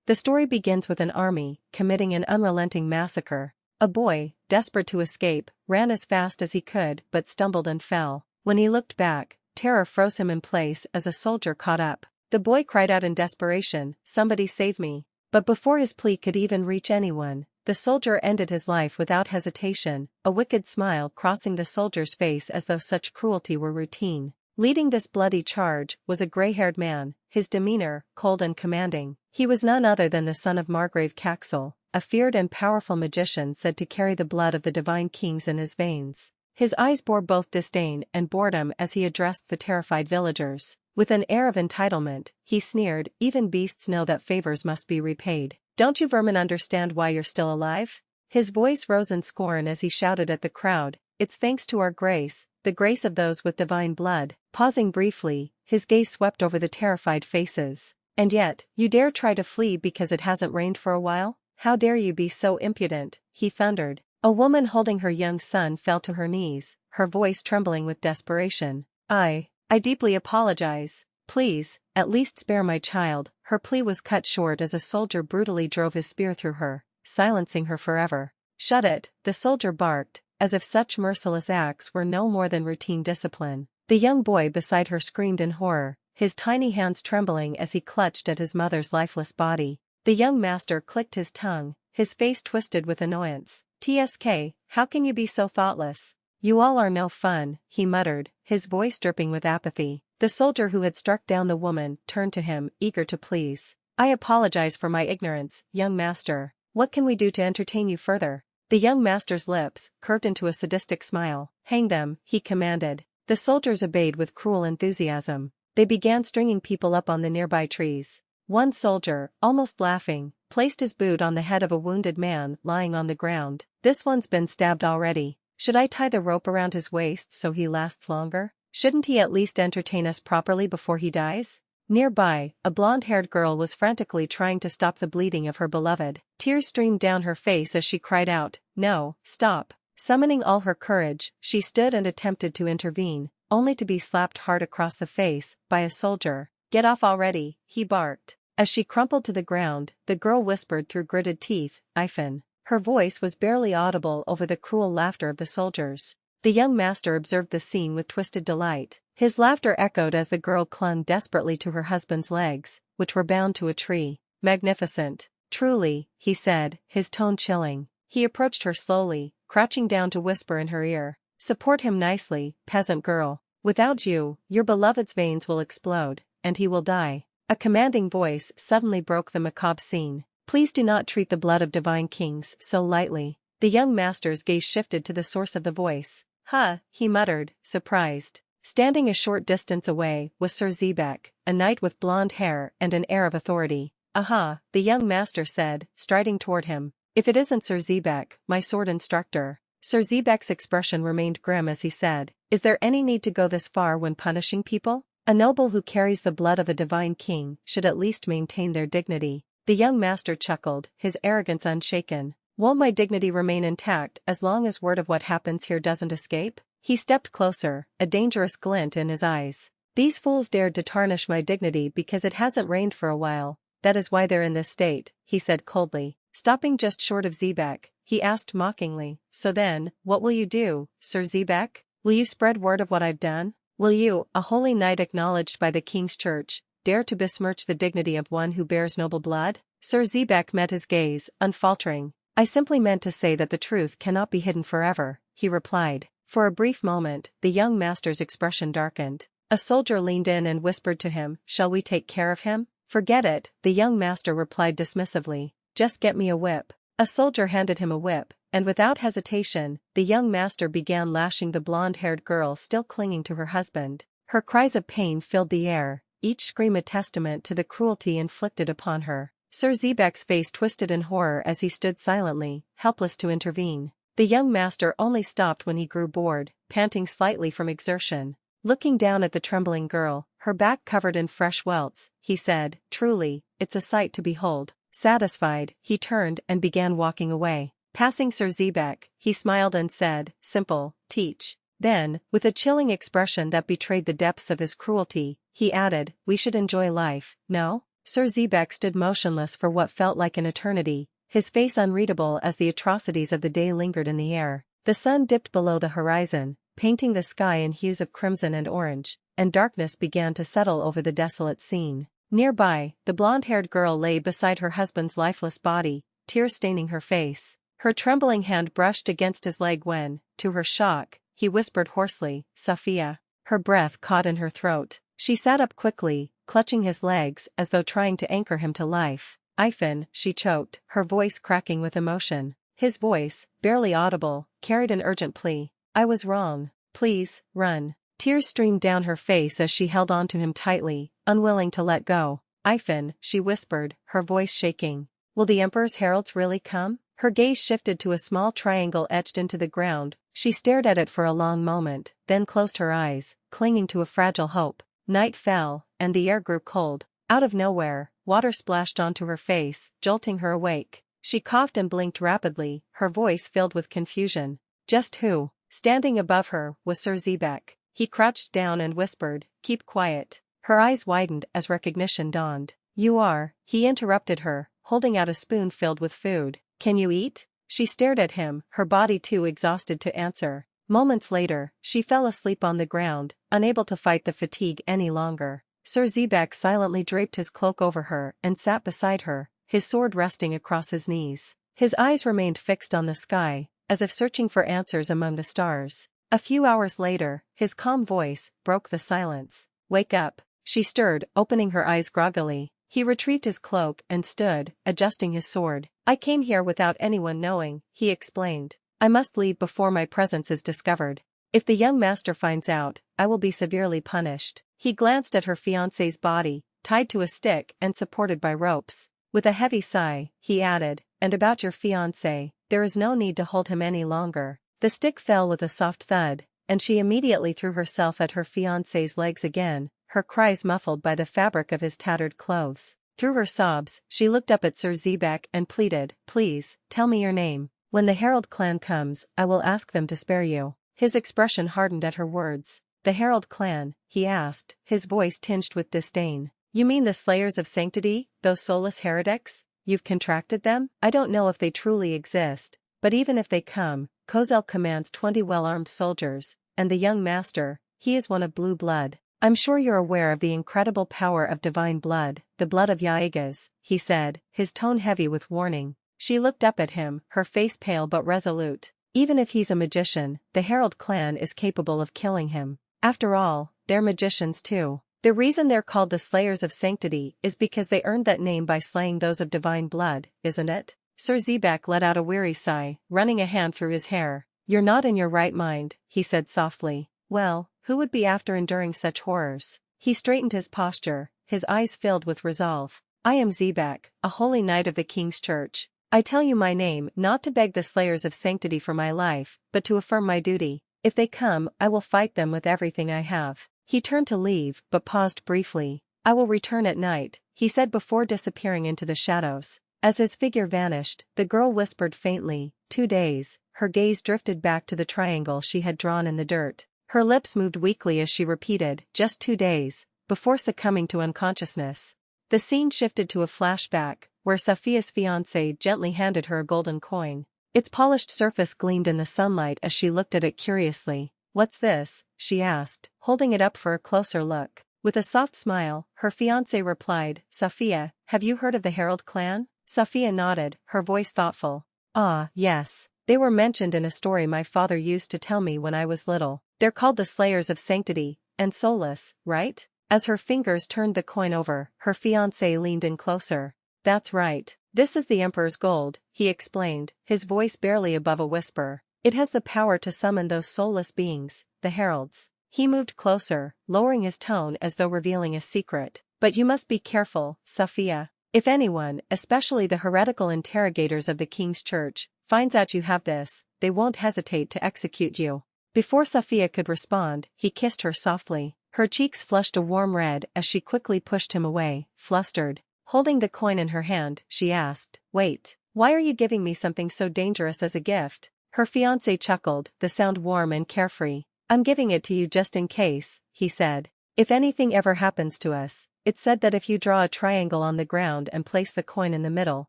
The story begins with an army committing an unrelenting massacre. A boy, desperate to escape, ran as fast as he could but stumbled and fell. When he looked back, terror froze him in place as a soldier caught up. The boy cried out in desperation, "Somebody save me." But before his plea could even reach anyone, the soldier ended his life without hesitation, a wicked smile crossing the soldier's face as though such cruelty were routine. Leading this bloody charge was a gray-haired man, his demeanor cold and commanding. He was none other than the son of Margrave Caxel, a feared and powerful magician said to carry the blood of the divine kings in his veins. His eyes bore both disdain and boredom as he addressed the terrified villagers. With an air of entitlement, he sneered, "Even beasts know that favors must be repaid. Don't you vermin understand why you're still alive?" His voice rose in scorn as he shouted at the crowd, "It's thanks to our grace, the grace of those with divine blood." Pausing briefly, his gaze swept over the terrified faces. "And yet, you dare try to flee because it hasn't rained for a while? How dare you be so impudent?" he thundered. A woman holding her young son fell to her knees, her voice trembling with desperation. I deeply apologize. Please, at least spare my child." Her plea was cut short as a soldier brutally drove his spear through her, silencing her forever. "Shut it," the soldier barked, as if such merciless acts were no more than routine discipline. The young boy beside her screamed in horror, his tiny hands trembling as he clutched at his mother's lifeless body. The young master clicked his tongue, his face twisted with annoyance. "Tsk, how can you be so thoughtless? You all are no fun," he muttered, his voice dripping with apathy. The soldier who had struck down the woman turned to him, eager to please. "I apologize for my ignorance, young master. What can we do to entertain you further?" The young master's lips curved into a sadistic smile. "Hang them," he commanded. The soldiers obeyed with cruel enthusiasm. They began stringing people up on the nearby trees. One soldier, almost laughing, placed his boot on the head of a wounded man lying on the ground. "This one's been stabbed already. Should I tie the rope around his waist so he lasts longer? Shouldn't he at least entertain us properly before he dies?" Nearby, a blonde-haired girl was frantically trying to stop the bleeding of her beloved. Tears streamed down her face as she cried out, "No, stop." Summoning all her courage, she stood and attempted to intervene, only to be slapped hard across the face by a soldier. "Get off already," he barked. As she crumpled to the ground, the girl whispered through gritted teeth, "Ifan." Her voice was barely audible over the cruel laughter of the soldiers. The young master observed the scene with twisted delight. His laughter echoed as the girl clung desperately to her husband's legs, which were bound to a tree. "Magnificent. Truly," he said, his tone chilling. He approached her slowly, crouching down to whisper in her ear, "Support him nicely, peasant girl. Without you, your beloved's veins will explode, and he will die." A commanding voice suddenly broke the macabre scene. "Please do not treat the blood of divine kings so lightly." The young master's gaze shifted to the source of the voice. "Huh," he muttered, surprised. Standing a short distance away was Sir Zebek, a knight with blonde hair and an air of authority. "Aha," the young master said, striding toward him. "If it isn't Sir Zebek, my sword instructor." Sir Zebek's expression remained grim as he said, "Is there any need to go this far when punishing people? A noble who carries the blood of a divine king should at least maintain their dignity." The young master chuckled, his arrogance unshaken. "Won't my dignity remain intact as long as word of what happens here doesn't escape?" He stepped closer, a dangerous glint in his eyes. "These fools dared to tarnish my dignity because it hasn't rained for a while. That is why they're in this state," he said coldly. Stopping just short of Zebek, he asked mockingly, "So then, what will you do, Sir Zebek? Will you spread word of what I've done? Will you, a holy knight acknowledged by the king's church, dare to besmirch the dignity of one who bears noble blood?" Sir Zebek met his gaze, unfaltering. "I simply meant to say that the truth cannot be hidden forever," he replied. For a brief moment, the young master's expression darkened. A soldier leaned in and whispered to him, "Shall we take care of him?" "Forget it," the young master replied dismissively. "Just get me a whip." A soldier handed him a whip, and without hesitation, the young master began lashing the blonde-haired girl still clinging to her husband. Her cries of pain filled the air, each scream a testament to the cruelty inflicted upon her. Sir Zebek's face twisted in horror as he stood silently, helpless to intervene. The young master only stopped when he grew bored, panting slightly from exertion. Looking down at the trembling girl, her back covered in fresh welts, he said, "Truly, it's a sight to behold." Satisfied, he turned and began walking away. Passing Sir Zebek, he smiled and said, "Simple, teach." Then, with a chilling expression that betrayed the depths of his cruelty, he added, "We should enjoy life, no?" Sir Zebek stood motionless for what felt like an eternity, his face unreadable as the atrocities of the day lingered in the air. The sun dipped below the horizon, painting the sky in hues of crimson and orange, and darkness began to settle over the desolate scene. Nearby, the blonde-haired girl lay beside her husband's lifeless body, tears staining her face. Her trembling hand brushed against his leg when, to her shock, he whispered hoarsely, "Safiya." Her breath caught in her throat. She sat up quickly, clutching his legs as though trying to anchor him to life. "Ifan," she choked, her voice cracking with emotion. His voice, barely audible, carried an urgent plea. "I was wrong. Please, run." Tears streamed down her face as she held on to him tightly, unwilling to let go. "Ifan," she whispered, her voice shaking. "Will the Emperor's heralds really come?" Her gaze shifted to a small triangle etched into the ground. She stared at it for a long moment, then closed her eyes, clinging to a fragile hope. Night fell, and the air grew cold. Out of nowhere, water splashed onto her face, jolting her awake. She coughed and blinked rapidly, her voice filled with confusion. Just who? Standing above her was Sir Zebek. He crouched down and whispered, "Keep quiet." Her eyes widened as recognition dawned. "You are," he interrupted her, holding out a spoon filled with food. "Can you eat?" She stared at him, her body too exhausted to answer. Moments later, she fell asleep on the ground, unable to fight the fatigue any longer. Sir Zebek silently draped his cloak over her and sat beside her, his sword resting across his knees. His eyes remained fixed on the sky, as if searching for answers among the stars. A few hours later, his calm voice broke the silence. "Wake up." She stirred, opening her eyes groggily. He retrieved his cloak and stood, adjusting his sword. "I came here without anyone knowing," he explained. "I must leave before my presence is discovered. If the young master finds out, I will be severely punished." He glanced at her fiancé's body, tied to a stick and supported by ropes. With a heavy sigh, he added, "And about your fiancé, there is no need to hold him any longer." The stick fell with a soft thud, and she immediately threw herself at her fiancé's legs again, her cries muffled by the fabric of his tattered clothes. Through her sobs, she looked up at Sir Zebek and pleaded, "Please, tell me your name. When the Herald Clan comes, I will ask them to spare you." His expression hardened at her words. "The Herald Clan?" he asked, his voice tinged with disdain. "You mean the Slayers of Sanctity, those soulless heretics? You've contracted them? I don't know if they truly exist, but even if they come, Kozel commands 20 well-armed soldiers, and the young master, he is one of blue blood. I'm sure you're aware of the incredible power of divine blood, the blood of Yaegas," he said, his tone heavy with warning. She looked up at him, her face pale but resolute. "Even if he's a magician, the Herald Clan is capable of killing him. After all, they're magicians too. The reason they're called the Slayers of Sanctity is because they earned that name by slaying those of divine blood, isn't it?" Sir Zebek let out a weary sigh, running a hand through his hair. "You're not in your right mind," he said softly. "Well, who would be after enduring such horrors?" He straightened his posture, his eyes filled with resolve. "I am Zebek, a holy knight of the King's Church. I tell you my name not to beg the Slayers of Sanctity for my life, but to affirm my duty. If they come, I will fight them with everything I have." He turned to leave, but paused briefly. "I will return at night," he said before disappearing into the shadows. As his figure vanished, the girl whispered faintly, 2 days, her gaze drifted back to the triangle she had drawn in the dirt. Her lips moved weakly as she repeated, "Just 2 days," before succumbing to unconsciousness. The scene shifted to a flashback, where Safiya's fiancé gently handed her a golden coin. Its polished surface gleamed in the sunlight as she looked at it curiously. "What's this?" she asked, holding it up for a closer look. With a soft smile, her fiancé replied, "Safiya, have you heard of the Herald Clan?" Safiya nodded, her voice thoughtful. "Ah, yes. They were mentioned in a story my father used to tell me when I was little. They're called the Slayers of Sanctity, and soulless, right?" As her fingers turned the coin over, her fiancé leaned in closer. "That's right. This is the Emperor's gold," he explained, his voice barely above a whisper. "It has the power to summon those soulless beings, the heralds." He moved closer, lowering his tone as though revealing a secret. "But you must be careful, Safiya. If anyone, especially the heretical interrogators of the King's Church, finds out you have this, they won't hesitate to execute you." Before Safiya could respond, he kissed her softly. Her cheeks flushed a warm red as she quickly pushed him away, flustered. Holding the coin in her hand, she asked, "Wait, why are you giving me something so dangerous as a gift?" Her fiancé chuckled, the sound warm and carefree. "I'm giving it to you just in case," he said. If anything ever happens to us, it's said that if you draw a triangle on the ground and place the coin in the middle,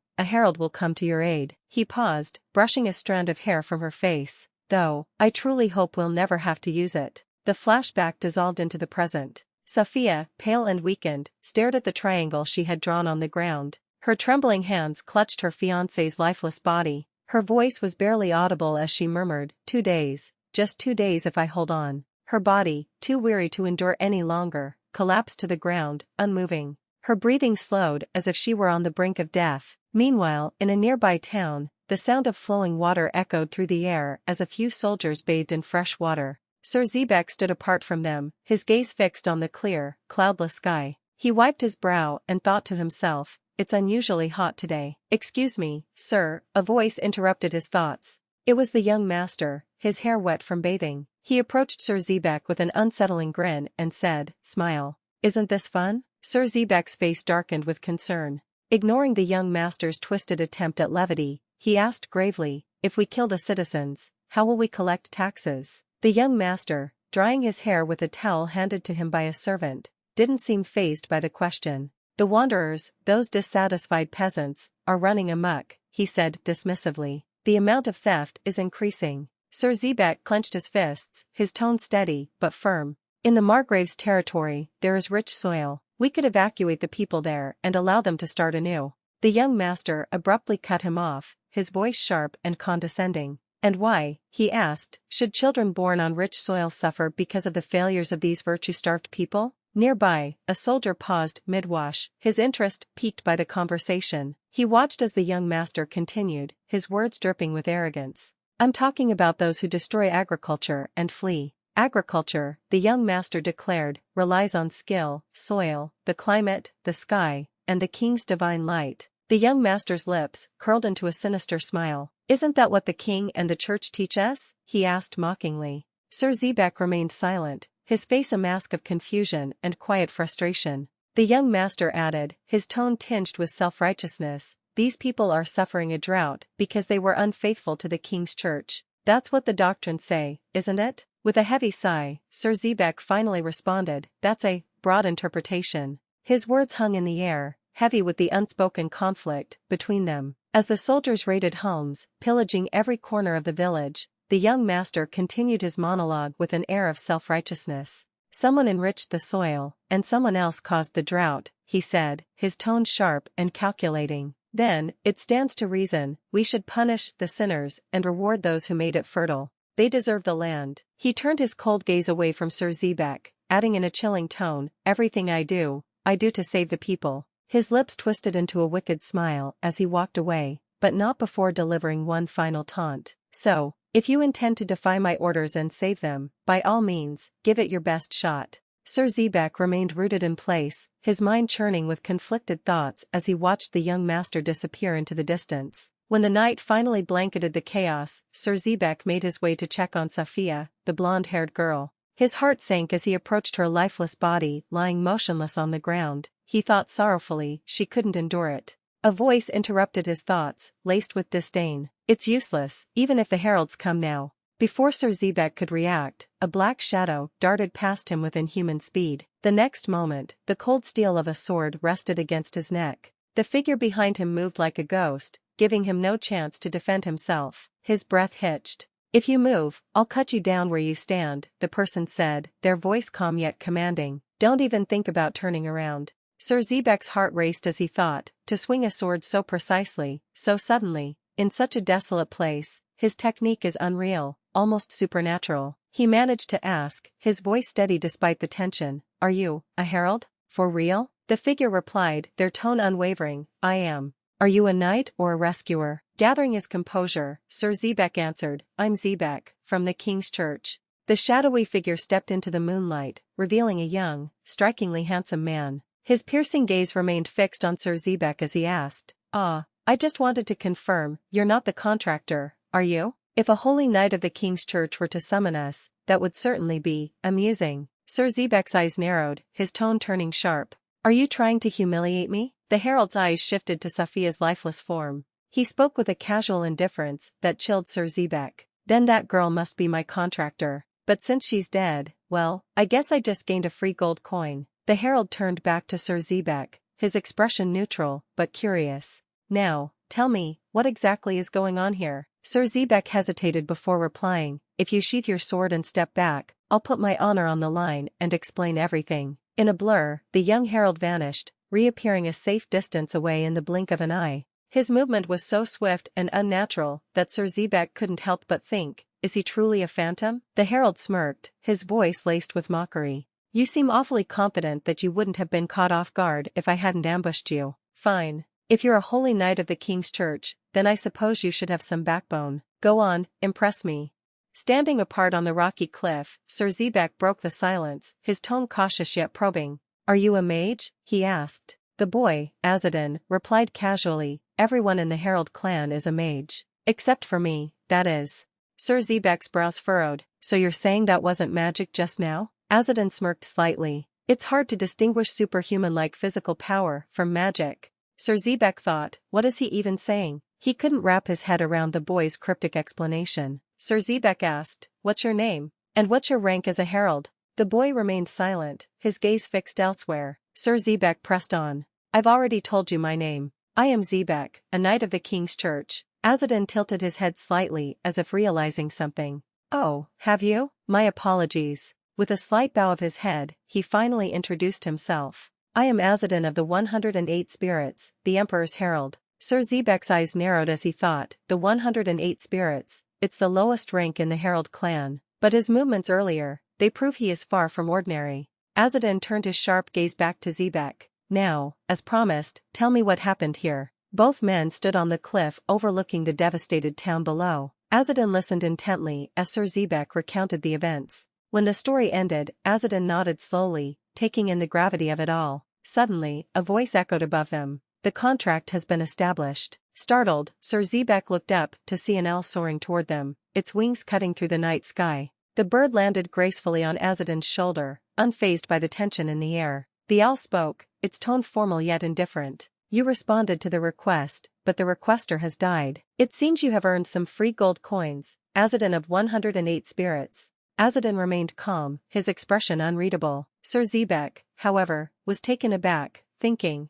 a herald will come to your aid. He paused, brushing a strand of hair from her face. Though, I truly hope we'll never have to use it. The flashback dissolved into the present. Sophia, pale and weakened, stared at the triangle she had drawn on the ground. Her trembling hands clutched her fiancé's lifeless body. Her voice was barely audible as she murmured, 2 days, just 2 days if I hold on. Her body, too weary to endure any longer, collapsed to the ground, unmoving. Her breathing slowed as if she were on the brink of death. Meanwhile, in a nearby town, the sound of flowing water echoed through the air as a few soldiers bathed in fresh water. Sir Zebek stood apart from them, his gaze fixed on the clear, cloudless sky. He wiped his brow and thought to himself, it's unusually hot today. Excuse me, sir, a voice interrupted his thoughts. It was the young master, his hair wet from bathing. He approached Sir Zebek with an unsettling grin and said, smile. Isn't this fun? Sir Zebek's face darkened with concern. Ignoring the young master's twisted attempt at levity, he asked gravely, if we kill the citizens, how will we collect taxes? The young master, drying his hair with a towel handed to him by a servant, didn't seem fazed by the question. The wanderers, those dissatisfied peasants, are running amok, he said dismissively. The amount of theft is increasing. Sir Zebek clenched his fists, his tone steady, but firm. In the Margrave's territory, there is rich soil. We could evacuate the people there and allow them to start anew. The young master abruptly cut him off, his voice sharp and condescending. And why, he asked, should children born on rich soil suffer because of the failures of these virtue-starved people? Nearby, a soldier paused mid-wash, his interest piqued by the conversation. He watched as the young master continued, his words dripping with arrogance. I'm talking about those who destroy agriculture and flee. Agriculture, the young master declared, relies on skill, soil, the climate, the sky, and the king's divine light. The young master's lips curled into a sinister smile. Isn't that what the king and the church teach us? He asked mockingly. Sir Zebek remained silent, his face a mask of confusion and quiet frustration. The young master added, his tone tinged with self-righteousness, these people are suffering a drought because they were unfaithful to the king's church. That's what the doctrines say, isn't it? With a heavy sigh, Sir Zebek finally responded, that's a broad interpretation. His words hung in the air, heavy with the unspoken conflict between them. As the soldiers raided homes, pillaging every corner of the village, the young master continued his monologue with an air of self-righteousness. Someone enriched the soil, and someone else caused the drought, he said, his tone sharp and calculating. Then, it stands to reason, we should punish the sinners and reward those who made it fertile. They deserve the land. He turned his cold gaze away from Sir Zebek, adding in a chilling tone, everything I do to save the people. His lips twisted into a wicked smile as he walked away, but not before delivering one final taunt. So, if you intend to defy my orders and save them, by all means, give it your best shot. Sir Zebek remained rooted in place, his mind churning with conflicted thoughts as he watched the young master disappear into the distance. When the night finally blanketed the chaos, Sir Zebek made his way to check on Sophia, the blonde-haired girl. His heart sank as he approached her lifeless body lying motionless on the ground. He thought sorrowfully she couldn't endure it. A voice interrupted his thoughts, laced with disdain. It's useless, even if the heralds come now. Before Sir Zebek could react, a black shadow darted past him with inhuman speed. The next moment, the cold steel of a sword rested against his neck. The figure behind him moved like a ghost, giving him no chance to defend himself. His breath hitched. If you move, I'll cut you down where you stand, the person said, their voice calm yet commanding. Don't even think about turning around. Sir Zebek's heart raced as he thought, to swing a sword so precisely, so suddenly, in such a desolate place, his technique is unreal, almost supernatural. He managed to ask, his voice steady despite the tension, are you a herald? For real? The figure replied, their tone unwavering, I am. Are you a knight or a rescuer? Gathering his composure, Sir Zebek answered, I'm Zebek, from the King's Church. The shadowy figure stepped into the moonlight, revealing a young, strikingly handsome man. His piercing gaze remained fixed on Sir Zebek as he asked, I just wanted to confirm, you're not the contractor, are you? If a holy knight of the King's Church were to summon us, that would certainly be amusing. Sir Zebek's eyes narrowed, his tone turning sharp. Are you trying to humiliate me? The herald's eyes shifted to Sophia's lifeless form. He spoke with a casual indifference that chilled Sir Zebek. Then that girl must be my contractor. But since she's dead, well, I guess I just gained a free gold coin. The herald turned back to Sir Zebek, his expression neutral, but curious. Now, tell me, what exactly is going on here? Sir Zebek hesitated before replying. If you sheath your sword and step back, I'll put my honor on the line and explain everything. In a blur, the young herald vanished, reappearing a safe distance away in the blink of an eye. His movement was so swift and unnatural that Sir Zebek couldn't help but think, is he truly a phantom? The herald smirked, his voice laced with mockery. You seem awfully confident that you wouldn't have been caught off guard if I hadn't ambushed you. Fine. If you're a holy knight of the king's church, then I suppose you should have some backbone. Go on, impress me. Standing apart on the rocky cliff, Sir Zebek broke the silence, his tone cautious yet probing. Are you a mage? He asked. The boy, Azadin, replied casually, everyone in the Herald clan is a mage. Except for me, that is. Sir Zebek's brows furrowed. So you're saying that wasn't magic just now? Azadin smirked slightly. It's hard to distinguish superhuman-like physical power from magic. Sir Zebek thought, what is he even saying? He couldn't wrap his head around the boy's cryptic explanation. Sir Zebek asked, what's your name? And what's your rank as a herald? The boy remained silent, his gaze fixed elsewhere. Sir Zebek pressed on. I've already told you my name. I am Zebek, a knight of the king's church. Azadin tilted his head slightly as if realizing something. Oh, have you? My apologies. With a slight bow of his head, he finally introduced himself. I am Azadin of the 108 Spirits, the Emperor's Herald. Sir Zebek's eyes narrowed as he thought, the 108 Spirits, it's the lowest rank in the Herald clan. But his movements earlier, they prove he is far from ordinary. Azadin turned his sharp gaze back to Zebek. Now, as promised, tell me what happened here. Both men stood on the cliff overlooking the devastated town below. Azadin listened intently as Sir Zebek recounted the events. When the story ended, Azadin nodded slowly, taking in the gravity of it all. Suddenly, a voice echoed above them. The contract has been established. Startled, Sir Zebek looked up to see an owl soaring toward them, its wings cutting through the night sky. The bird landed gracefully on Azadin's shoulder, unfazed by the tension in the air. The owl spoke, its tone formal yet indifferent. You responded to the request, but the requester has died. It seems you have earned some free gold coins. Azadin of 108 Spirits. Azadin remained calm, his expression unreadable. Sir Zebek, however, was taken aback, thinking,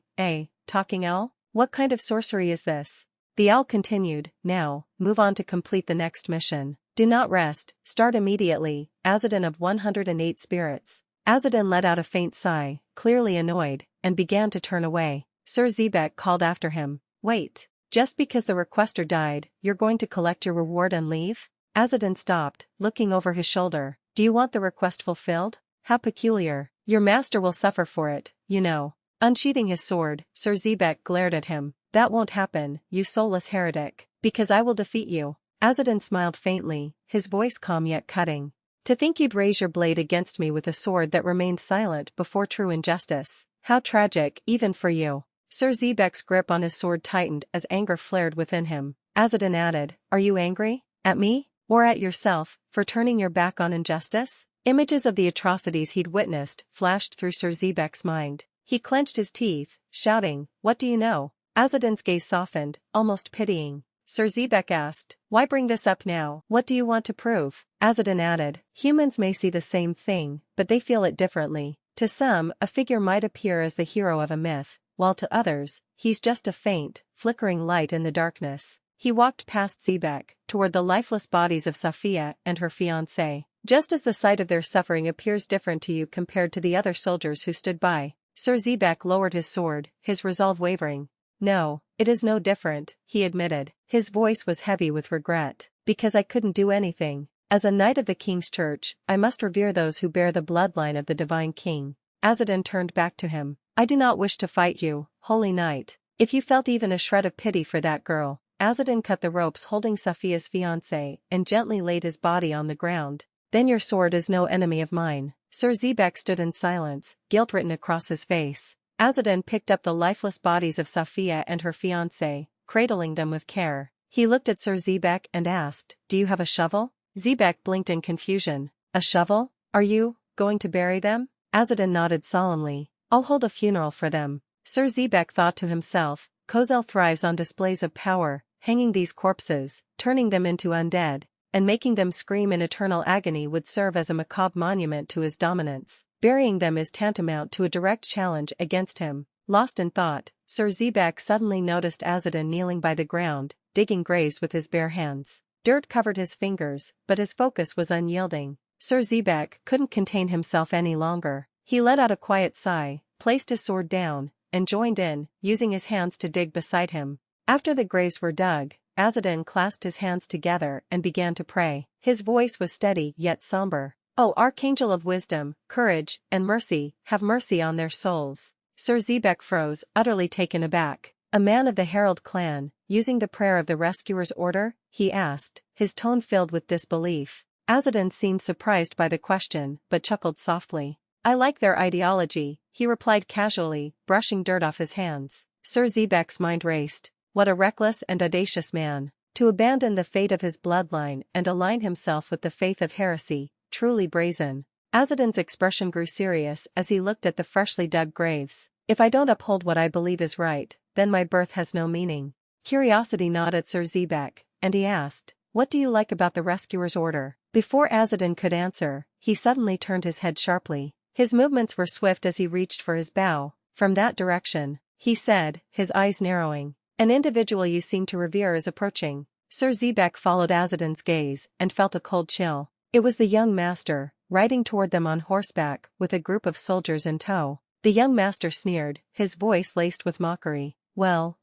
talking owl? What kind of sorcery is this? The owl continued, now, move on to complete the next mission. Do not rest, start immediately, Azadin of 108 Spirits. Azadin let out a faint sigh, clearly annoyed, and began to turn away. Sir Zebek called after him. Wait. Just because the requester died, you're going to collect your reward and leave? Azadin stopped, looking over his shoulder. Do you want the request fulfilled? How peculiar. Your master will suffer for it, you know. Unsheathing his sword, Sir Zebek glared at him. That won't happen, you soulless heretic. Because I will defeat you. Azadin smiled faintly, his voice calm yet cutting. To think you'd raise your blade against me with a sword that remained silent before true injustice. How tragic, even for you. Sir Zebek's grip on his sword tightened as anger flared within him. Azadin added, are you angry? At me? Or at yourself, for turning your back on injustice? Images of the atrocities he'd witnessed flashed through Sir Zebek's mind. He clenched his teeth, shouting, what do you know? Azadin's gaze softened, almost pitying. Sir Zebek asked, why bring this up now? What do you want to prove? Azadin added, humans may see the same thing, but they feel it differently. To some, a figure might appear as the hero of a myth, while to others, he's just a faint, flickering light in the darkness. He walked past Zebek, toward the lifeless bodies of Safia and her fiancé. Just as the sight of their suffering appears different to you compared to the other soldiers who stood by. Sir Zebek lowered his sword, his resolve wavering. No, it is no different, he admitted. His voice was heavy with regret. Because I couldn't do anything. As a knight of the king's church, I must revere those who bear the bloodline of the divine king. Azadin turned back to him. I do not wish to fight you, holy knight. If you felt even a shred of pity for that girl. Azadin cut the ropes holding Safia's fiancé and gently laid his body on the ground. Then your sword is no enemy of mine. Sir Zebek stood in silence, guilt written across his face. Azadin picked up the lifeless bodies of Safia and her fiancé, cradling them with care. He looked at Sir Zebek and asked, do you have a shovel? Zebek blinked in confusion. A shovel? Are you going to bury them? Azadin nodded solemnly. I'll hold a funeral for them. Sir Zebek thought to himself, Kozel thrives on displays of power, hanging these corpses, turning them into undead. and making them scream in eternal agony would serve as a macabre monument to his dominance. Burying them is tantamount to a direct challenge against him. Lost in thought, Sir Zebak suddenly noticed Azadin kneeling by the ground, digging graves with his bare hands. Dirt covered his fingers, but his focus was unyielding. Sir Zebak couldn't contain himself any longer. He let out a quiet sigh, placed his sword down, and joined in, using his hands to dig beside him. After the graves were dug, Azadin clasped his hands together and began to pray. His voice was steady yet somber. "O Archangel of wisdom, courage, and mercy, have mercy on their souls." Sir Zebak froze, utterly taken aback. "A man of the Herald Clan, using the prayer of the Rescuer's order?" he asked, his tone filled with disbelief. Azadin seemed surprised by the question, but chuckled softly. "I like their ideology," he replied casually, brushing dirt off his hands. Sir Zebak's mind raced. What a reckless and audacious man. To abandon the fate of his bloodline and align himself with the faith of heresy, truly brazen. Azadin's expression grew serious as he looked at the freshly dug graves. "If I don't uphold what I believe is right, then my birth has no meaning." Curiosity gnawed at Sir Zebak, and he asked, "What do you like about the Rescuer's order?" Before Azadin could answer, he suddenly turned his head sharply. His movements were swift as he reached for his bow. "From that direction," he said, his eyes narrowing. "An individual you seem to revere is approaching." Sir Zebak followed Azadin's gaze and felt a cold chill. It was the young master, riding toward them on horseback, with a group of soldiers in tow. The young master sneered, his voice laced with mockery. Well,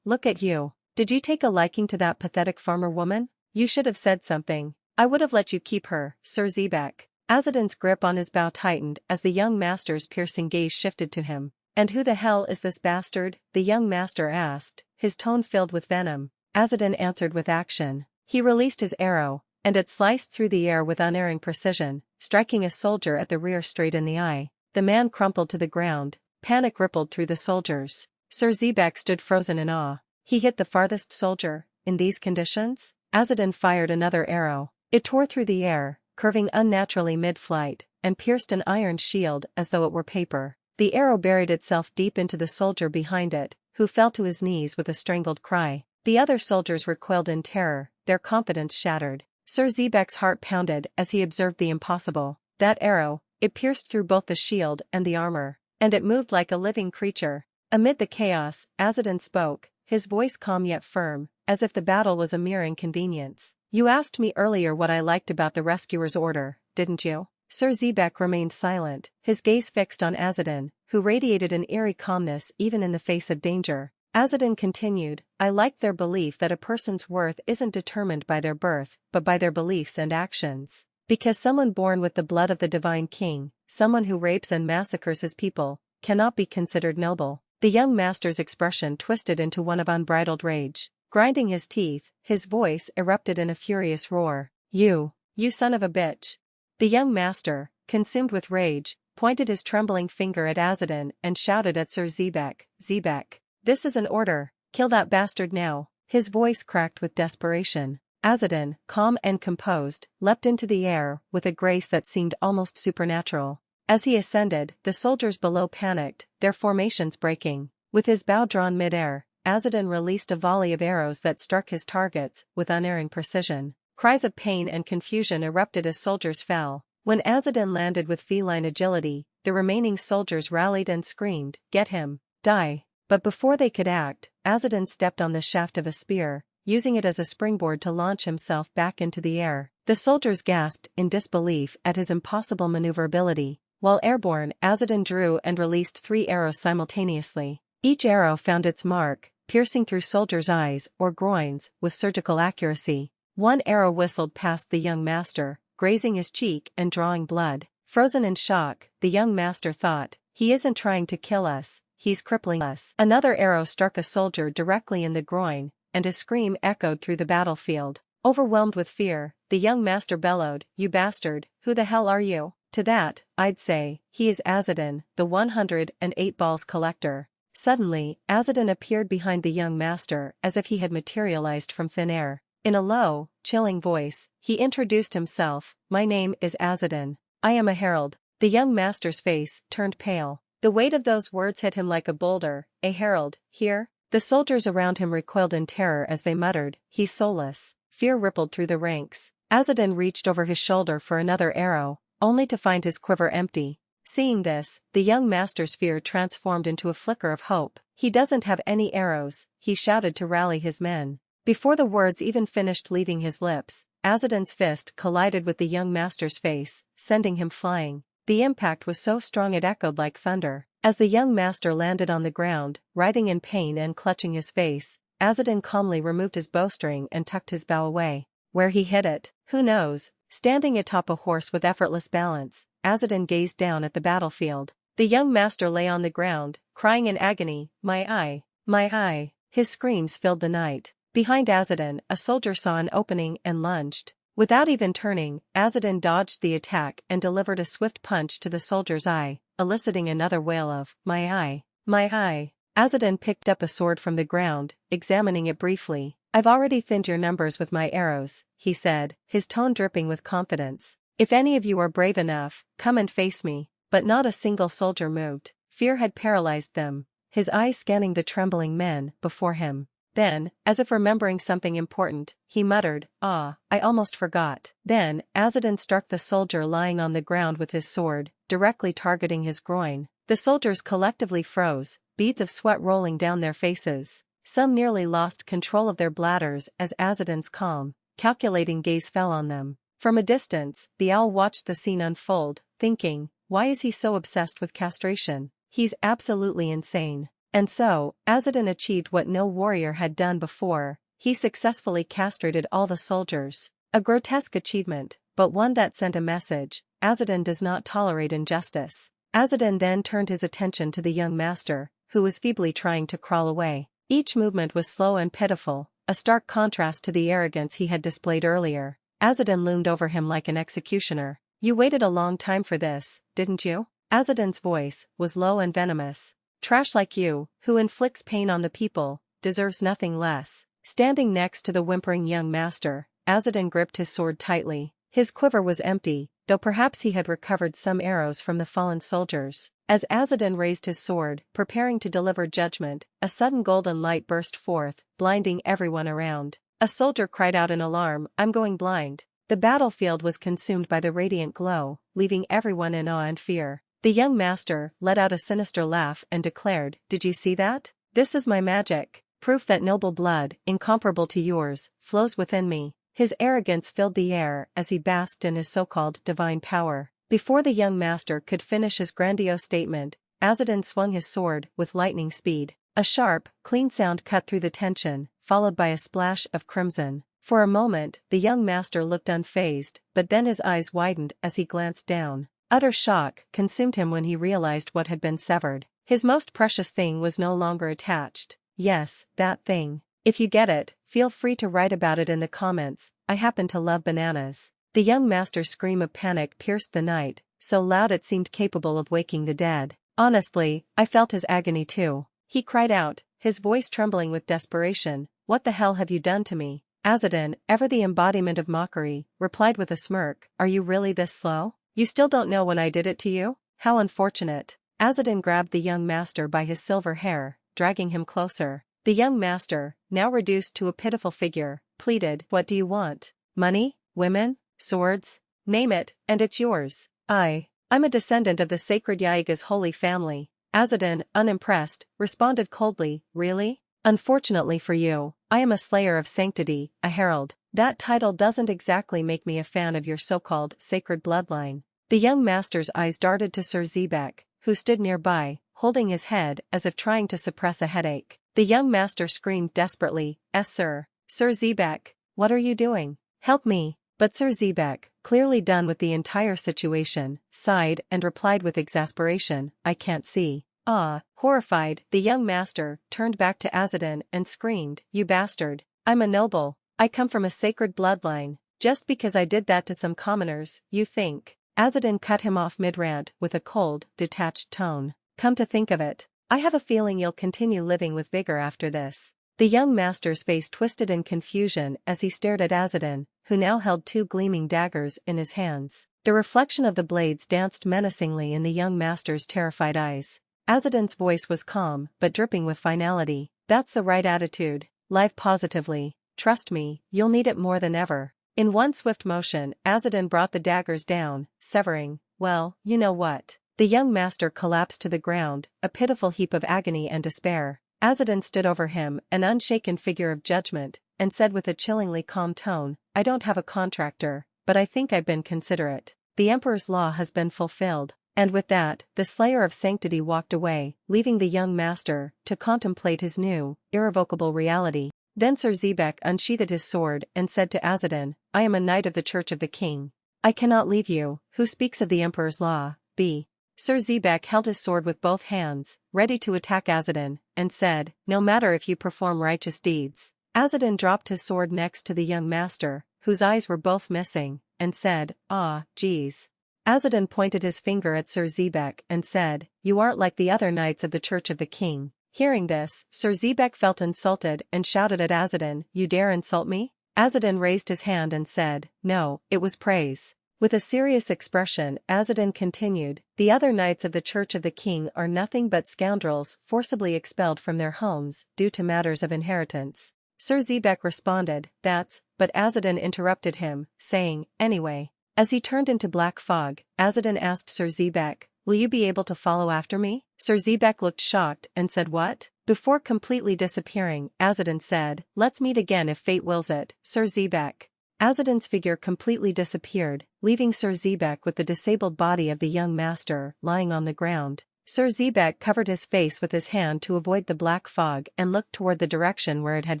look at you. Did you take a liking to that pathetic farmer woman? You should have said something. I would have let you keep her, Sir Zebak." Azadin's grip on his bow tightened as the young master's piercing gaze shifted to him. "And who the hell is this bastard?" the young master asked, his tone filled with venom. Azadin answered with action. He released his arrow, and it sliced through the air with unerring precision, striking a soldier at the rear straight in the eye. The man crumpled to the ground. Panic rippled through the soldiers. Sir Zebak stood frozen in awe. He hit the farthest soldier, in these conditions? Azadin fired another arrow. It tore through the air, curving unnaturally mid-flight, and pierced an iron shield as though it were paper. The arrow buried itself deep into the soldier behind it, who fell to his knees with a strangled cry. The other soldiers recoiled in terror, their confidence shattered. Sir Zebak's heart pounded as he observed the impossible. That arrow, it pierced through both the shield and the armor, and it moved like a living creature. Amid the chaos, Azadin spoke, his voice calm yet firm, as if the battle was a mere inconvenience. "You asked me earlier what I liked about the Rescuer's order, didn't you?" Sir Zebak remained silent, his gaze fixed on Azadin, who radiated an eerie calmness even in the face of danger. Azadin continued, "I liked their belief that a person's worth isn't determined by their birth, but by their beliefs and actions. Because someone born with the blood of the divine king, someone who rapes and massacres his people, cannot be considered noble." The young master's expression twisted into one of unbridled rage. Grinding his teeth, his voice erupted in a furious roar. You son of a bitch." The young master, consumed with rage, pointed his trembling finger at Azadin and shouted at Sir Zebak, "Zebak, this is an order, kill that bastard now." His voice cracked with desperation. Azadin, calm and composed, leapt into the air with a grace that seemed almost supernatural. As he ascended, the soldiers below panicked, their formations breaking. With his bow drawn mid-air, Azadin released a volley of arrows that struck his targets with unerring precision. Cries of pain and confusion erupted as soldiers fell. When Azadin landed with feline agility, the remaining soldiers rallied and screamed, "Get him! Die!" But before they could act, Azadin stepped on the shaft of a spear, using it as a springboard to launch himself back into the air. The soldiers gasped in disbelief at his impossible maneuverability. While airborne, Azadin drew and released 3 arrows simultaneously. Each arrow found its mark, piercing through soldiers' eyes or groins with surgical accuracy. One arrow whistled past the young master, grazing his cheek and drawing blood. Frozen in shock, the young master thought, "He isn't trying to kill us, he's crippling us." Another arrow struck a soldier directly in the groin, and a scream echoed through the battlefield. Overwhelmed with fear, the young master bellowed, "You bastard, who the hell are you?" To that, I'd say, he is Azadin, the 108 balls collector. Suddenly, Azadin appeared behind the young master as if he had materialized from thin air. In a low, chilling voice, he introduced himself, "My name is Azadin. I am a herald." The young master's face turned pale. The weight of those words hit him like a boulder. "A herald, here?" The soldiers around him recoiled in terror as they muttered, "He's soulless." Fear rippled through the ranks. Azadin reached over his shoulder for another arrow, only to find his quiver empty. Seeing this, the young master's fear transformed into a flicker of hope. "He doesn't have any arrows," he shouted to rally his men. Before the words even finished leaving his lips, Azadin's fist collided with the young master's face, sending him flying. The impact was so strong it echoed like thunder. As the young master landed on the ground, writhing in pain and clutching his face, Azadin calmly removed his bowstring and tucked his bow away. Where he hid it, who knows? Standing atop a horse with effortless balance, Azadin gazed down at the battlefield. The young master lay on the ground, crying in agony, "My eye! My eye!" His screams filled the night. Behind Azadin, a soldier saw an opening and lunged. Without even turning, Azadin dodged the attack and delivered a swift punch to the soldier's eye, eliciting another wail of, "My eye! My eye!" Azadin picked up a sword from the ground, examining it briefly. "I've already thinned your numbers with my arrows," he said, his tone dripping with confidence. "If any of you are brave enough, come and face me." But not a single soldier moved. Fear had paralyzed them, his eyes scanning the trembling men before him. Then, as if remembering something important, he muttered, "Ah, I almost forgot." Then, Azadin struck the soldier lying on the ground with his sword, directly targeting his groin. The soldiers collectively froze, beads of sweat rolling down their faces. Some nearly lost control of their bladders as Azadin's calm, calculating gaze fell on them. From a distance, the owl watched the scene unfold, thinking, "Why is he so obsessed with castration? He's absolutely insane." And so, Azadin achieved what no warrior had done before. He successfully castrated all the soldiers. A grotesque achievement, but one that sent a message: Azadin does not tolerate injustice. Azadin then turned his attention to the young master, who was feebly trying to crawl away. Each movement was slow and pitiful, a stark contrast to the arrogance he had displayed earlier. Azadin loomed over him like an executioner. "You waited a long time for this, didn't you?" Azadin's voice was low and venomous. "Trash like you, who inflicts pain on the people, deserves nothing less." Standing next to the whimpering young master, Azadin gripped his sword tightly. His quiver was empty, though perhaps he had recovered some arrows from the fallen soldiers. As Azadin raised his sword, preparing to deliver judgment, a sudden golden light burst forth, blinding everyone around. A soldier cried out in alarm, "I'm going blind." The battlefield was consumed by the radiant glow, leaving everyone in awe and fear. The young master let out a sinister laugh and declared, "Did you see that? This is my magic, proof that noble blood, incomparable to yours, flows within me." His arrogance filled the air as he basked in his so-called divine power. Before the young master could finish his grandiose statement, Azadin swung his sword with lightning speed. A sharp, clean sound cut through the tension, followed by a splash of crimson. For a moment, the young master looked unfazed, but then his eyes widened as he glanced down. Utter shock consumed him when he realized what had been severed. His most precious thing was no longer attached. Yes, that thing. If you get it, feel free to write about it in the comments. I happen to love bananas. The young master's scream of panic pierced the night, so loud it seemed capable of waking the dead. Honestly, I felt his agony too. He cried out, his voice trembling with desperation, "What the hell have you done to me?" Azadin, ever the embodiment of mockery, replied with a smirk, "Are you really this slow? You still don't know when I did it to you? How unfortunate." Azadin grabbed the young master by his silver hair, dragging him closer. The young master, now reduced to a pitiful figure, pleaded, "What do you want? Money? Women? Swords? Name it, and it's yours." I'm a descendant of the sacred Yaiga's holy family." Azadin, unimpressed, responded coldly, "Really? Unfortunately for you, I am a Slayer of Sanctity, a Herald. That title doesn't exactly make me a fan of your so-called sacred bloodline." The young master's eyes darted to Sir Zebek, who stood nearby, holding his head as if trying to suppress a headache. The young master screamed desperately, Sir Zebek, what are you doing? Help me." But Sir Zebek, clearly done with the entire situation, sighed and replied with exasperation, "I can't see." Horrified, the young master turned back to Azadin and screamed, "You bastard! I'm a noble. I come from a sacred bloodline. Just because I did that to some commoners, you think?" Azadin cut him off mid-rant with a cold, detached tone. "Come to think of it, I have a feeling you'll continue living with vigor after this." The young master's face twisted in confusion as he stared at Azadin, who now held two gleaming daggers in his hands. The reflection of the blades danced menacingly in the young master's terrified eyes. Azadin's voice was calm, but dripping with finality. "That's the right attitude. Live positively. Trust me, you'll need it more than ever." In one swift motion, Azadin brought the daggers down, severing, well, you know what. The young master collapsed to the ground, a pitiful heap of agony and despair. Azadin stood over him, an unshaken figure of judgment, and said with a chillingly calm tone, I don't have a contractor, but I think I've been considerate. The Emperor's law has been fulfilled. And with that, the Slayer of Sanctity walked away, leaving the young master to contemplate his new, irrevocable reality. Then Sir Zebek unsheathed his sword and said to Azadin, I am a knight of the Church of the King. I cannot leave you, who speaks of the Emperor's law, b. Sir Zebek held his sword with both hands, ready to attack Azadin, and said, no matter if you perform righteous deeds. Azadin dropped his sword next to the young master, whose eyes were both missing, and said, ah, geez. Azadin pointed his finger at Sir Zebek and said, you aren't like the other knights of the Church of the King. Hearing this, Sir Zebek felt insulted and shouted at Azadin, you dare insult me? Azadin raised his hand and said, no, it was praise. With a serious expression, Azadin continued, the other knights of the Church of the King are nothing but scoundrels forcibly expelled from their homes due to matters of inheritance. Sir Zebek responded, that's, but Azadin interrupted him, saying, anyway. As he turned into black fog, Azadin asked Sir Zebek, will you be able to follow after me? Sir Zebek looked shocked and said what? Before completely disappearing, Azadin said, let's meet again if fate wills it, Sir Zebek. Azadin's figure completely disappeared, leaving Sir Zebek with the disabled body of the young master lying on the ground. Sir Zebek covered his face with his hand to avoid the black fog and looked toward the direction where it had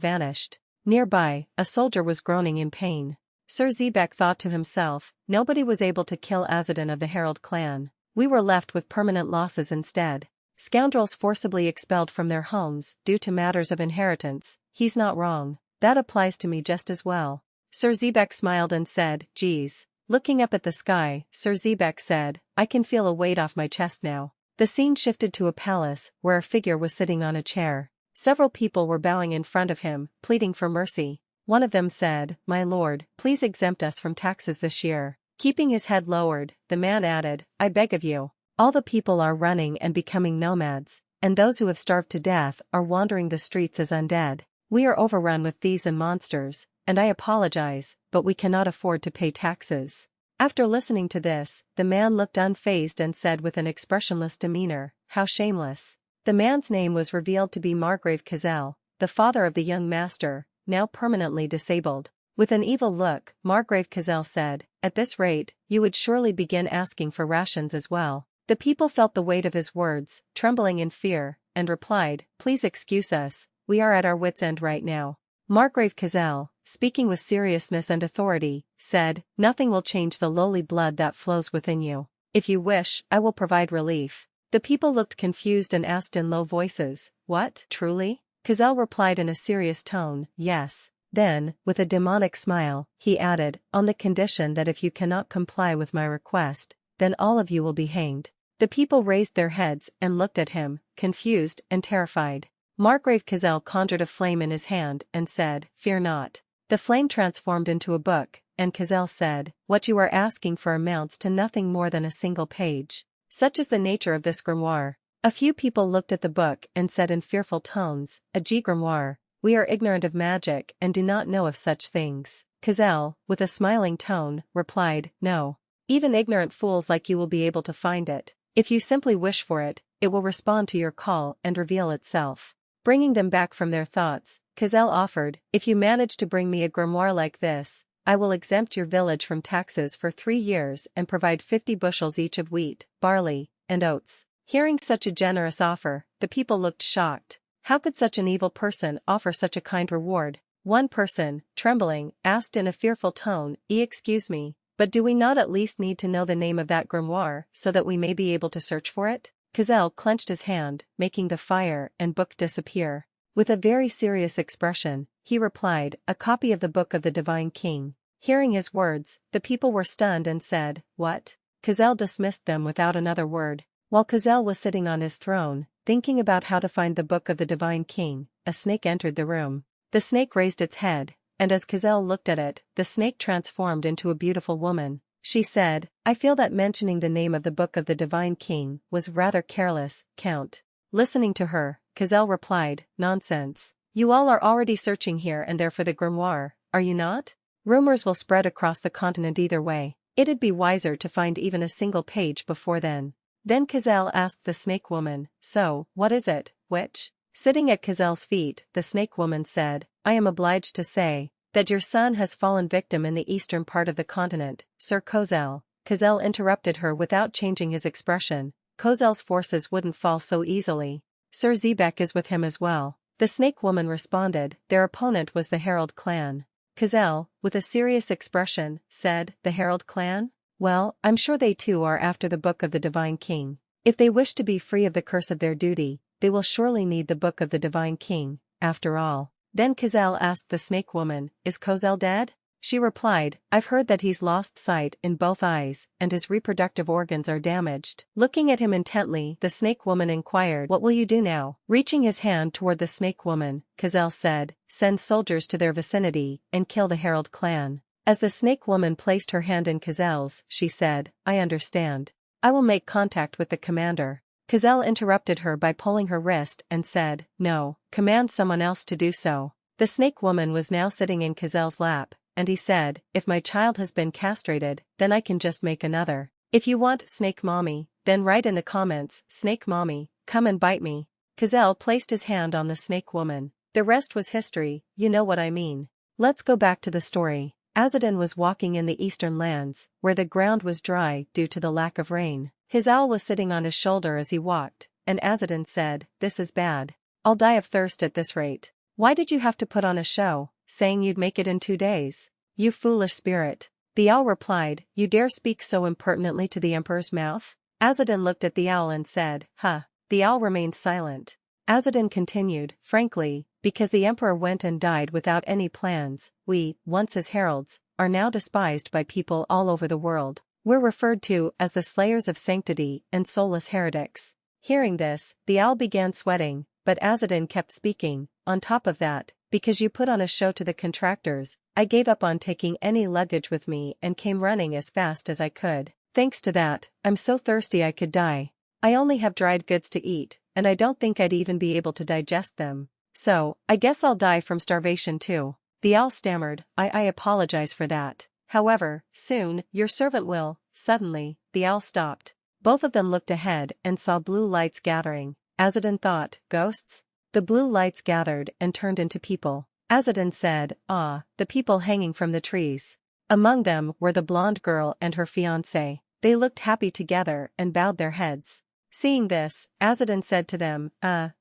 vanished. Nearby, a soldier was groaning in pain. Sir Zebek thought to himself, nobody was able to kill Azadin of the Herald Clan. We were left with permanent losses instead. Scoundrels forcibly expelled from their homes due to matters of inheritance. He's not wrong. That applies to me just as well. Sir Zebek smiled and said, geez. Looking up at the sky, Sir Zebek said, I can feel a weight off my chest now. The scene shifted to a palace where a figure was sitting on a chair. Several people were bowing in front of him, pleading for mercy. One of them said, my lord, please exempt us from taxes this year. Keeping his head lowered, the man added, I beg of you. All the people are running and becoming nomads, and those who have starved to death are wandering the streets as undead. We are overrun with thieves and monsters, and I apologize, but we cannot afford to pay taxes. After listening to this, the man looked unfazed and said with an expressionless demeanor, how shameless. The man's name was revealed to be Margrave Kazel, the father of the young master, now permanently disabled. With an evil look, Margrave Kazel said, at this rate, you would surely begin asking for rations as well. The people felt the weight of his words, trembling in fear, and replied, please excuse us, we are at our wits' end right now. Margrave Kazel, speaking with seriousness and authority, said, nothing will change the lowly blood that flows within you. If you wish, I will provide relief. The people looked confused and asked in low voices, what, truly? Kazel replied in a serious tone, yes. Then, with a demonic smile, he added, on the condition that if you cannot comply with my request, then all of you will be hanged. The people raised their heads and looked at him, confused and terrified. Margrave Kazel conjured a flame in his hand and said, fear not. The flame transformed into a book, and Kazel said, what you are asking for amounts to nothing more than a single page. Such is the nature of this grimoire. A few people looked at the book and said in fearful tones, a grimoire. We are ignorant of magic and do not know of such things. Kazel, with a smiling tone, replied, no. Even ignorant fools like you will be able to find it. If you simply wish for it, it will respond to your call and reveal itself. Bringing them back from their thoughts, Kazel offered, if you manage to bring me a grimoire like this, I will exempt your village from taxes for 3 years and provide 50 bushels each of wheat, barley, and oats. Hearing such a generous offer, the people looked shocked. How could such an evil person offer such a kind reward? One person, trembling, asked in a fearful tone, excuse me, but do we not at least need to know the name of that grimoire so that we may be able to search for it? Kazel clenched his hand, making the fire and book disappear. With a very serious expression, he replied, a copy of the Book of the Divine King. Hearing his words, the people were stunned and said, what? Kazel dismissed them without another word. While Kazel was sitting on his throne, thinking about how to find the Book of the Divine King, a snake entered the room. The snake raised its head, and as Kazel looked at it, the snake transformed into a beautiful woman. She said, I feel that mentioning the name of the Book of the Divine King was rather careless, Count. Listening to her, Kazel replied, nonsense. You all are already searching here and there for the grimoire, are you not? Rumors will spread across the continent either way. It'd be wiser to find even a single page before then. Then Kazel asked the snake woman, so, what is it, witch? Sitting at Kazel's feet, the snake woman said, I am obliged to say, that your son has fallen victim in the eastern part of the continent, Sir Kozel. Kazel interrupted her without changing his expression. Kozel's forces wouldn't fall so easily. Sir Zebek is with him as well. The snake woman responded, their opponent was the Herald Clan. Kazel, with a serious expression, said, the Herald Clan? Well, I'm sure they too are after the Book of the Divine King. If they wish to be free of the curse of their duty, they will surely need the Book of the Divine King, after all. Then Kazel asked the snake woman, is Kozel dead? She replied, I've heard that he's lost sight in both eyes, and his reproductive organs are damaged. Looking at him intently, the snake woman inquired, what will you do now? Reaching his hand toward the snake woman, Kazel said, send soldiers to their vicinity, and kill the Herald Clan. As the snake woman placed her hand in Kazel's, she said, I understand. I will make contact with the commander. Kazel interrupted her by pulling her wrist and said, no, command someone else to do so. The snake woman was now sitting in Kazel's lap, and he said, if my child has been castrated, then I can just make another. If you want snake mommy, then write in the comments, snake mommy, come and bite me. Kazel placed his hand on the snake woman. The rest was history, you know what I mean. Let's go back to the story. Azadin was walking in the eastern lands, where the ground was dry due to the lack of rain. His owl was sitting on his shoulder as he walked, and Azadin said, this is bad. I'll die of thirst at this rate. Why did you have to put on a show, saying you'd make it in 2 days? You foolish spirit. The owl replied, you dare speak so impertinently to the emperor's mouth? Azadin looked at the owl and said, huh. The owl remained silent. Azadin continued, frankly, because the emperor went and died without any plans, we, once his heralds, are now despised by people all over the world. We're referred to as the Slayers of Sanctity and soulless heretics. Hearing this, the owl began sweating, but Azadin kept speaking. On top of that, because you put on a show to the contractors, I gave up on taking any luggage with me and came running as fast as I could. Thanks to that, I'm so thirsty I could die. I only have dried goods to eat, and I don't think I'd even be able to digest them. So, I guess I'll die from starvation too. The owl stammered, I apologize for that. However, soon, your servant will. Suddenly, the owl stopped. Both of them looked ahead and saw blue lights gathering. Azadin thought, ghosts? The blue lights gathered and turned into people. Azadin said, ah, the people hanging from the trees. Among them were the blonde girl and her fiancé. They looked happy together and bowed their heads. Seeing this, Azadin said to them,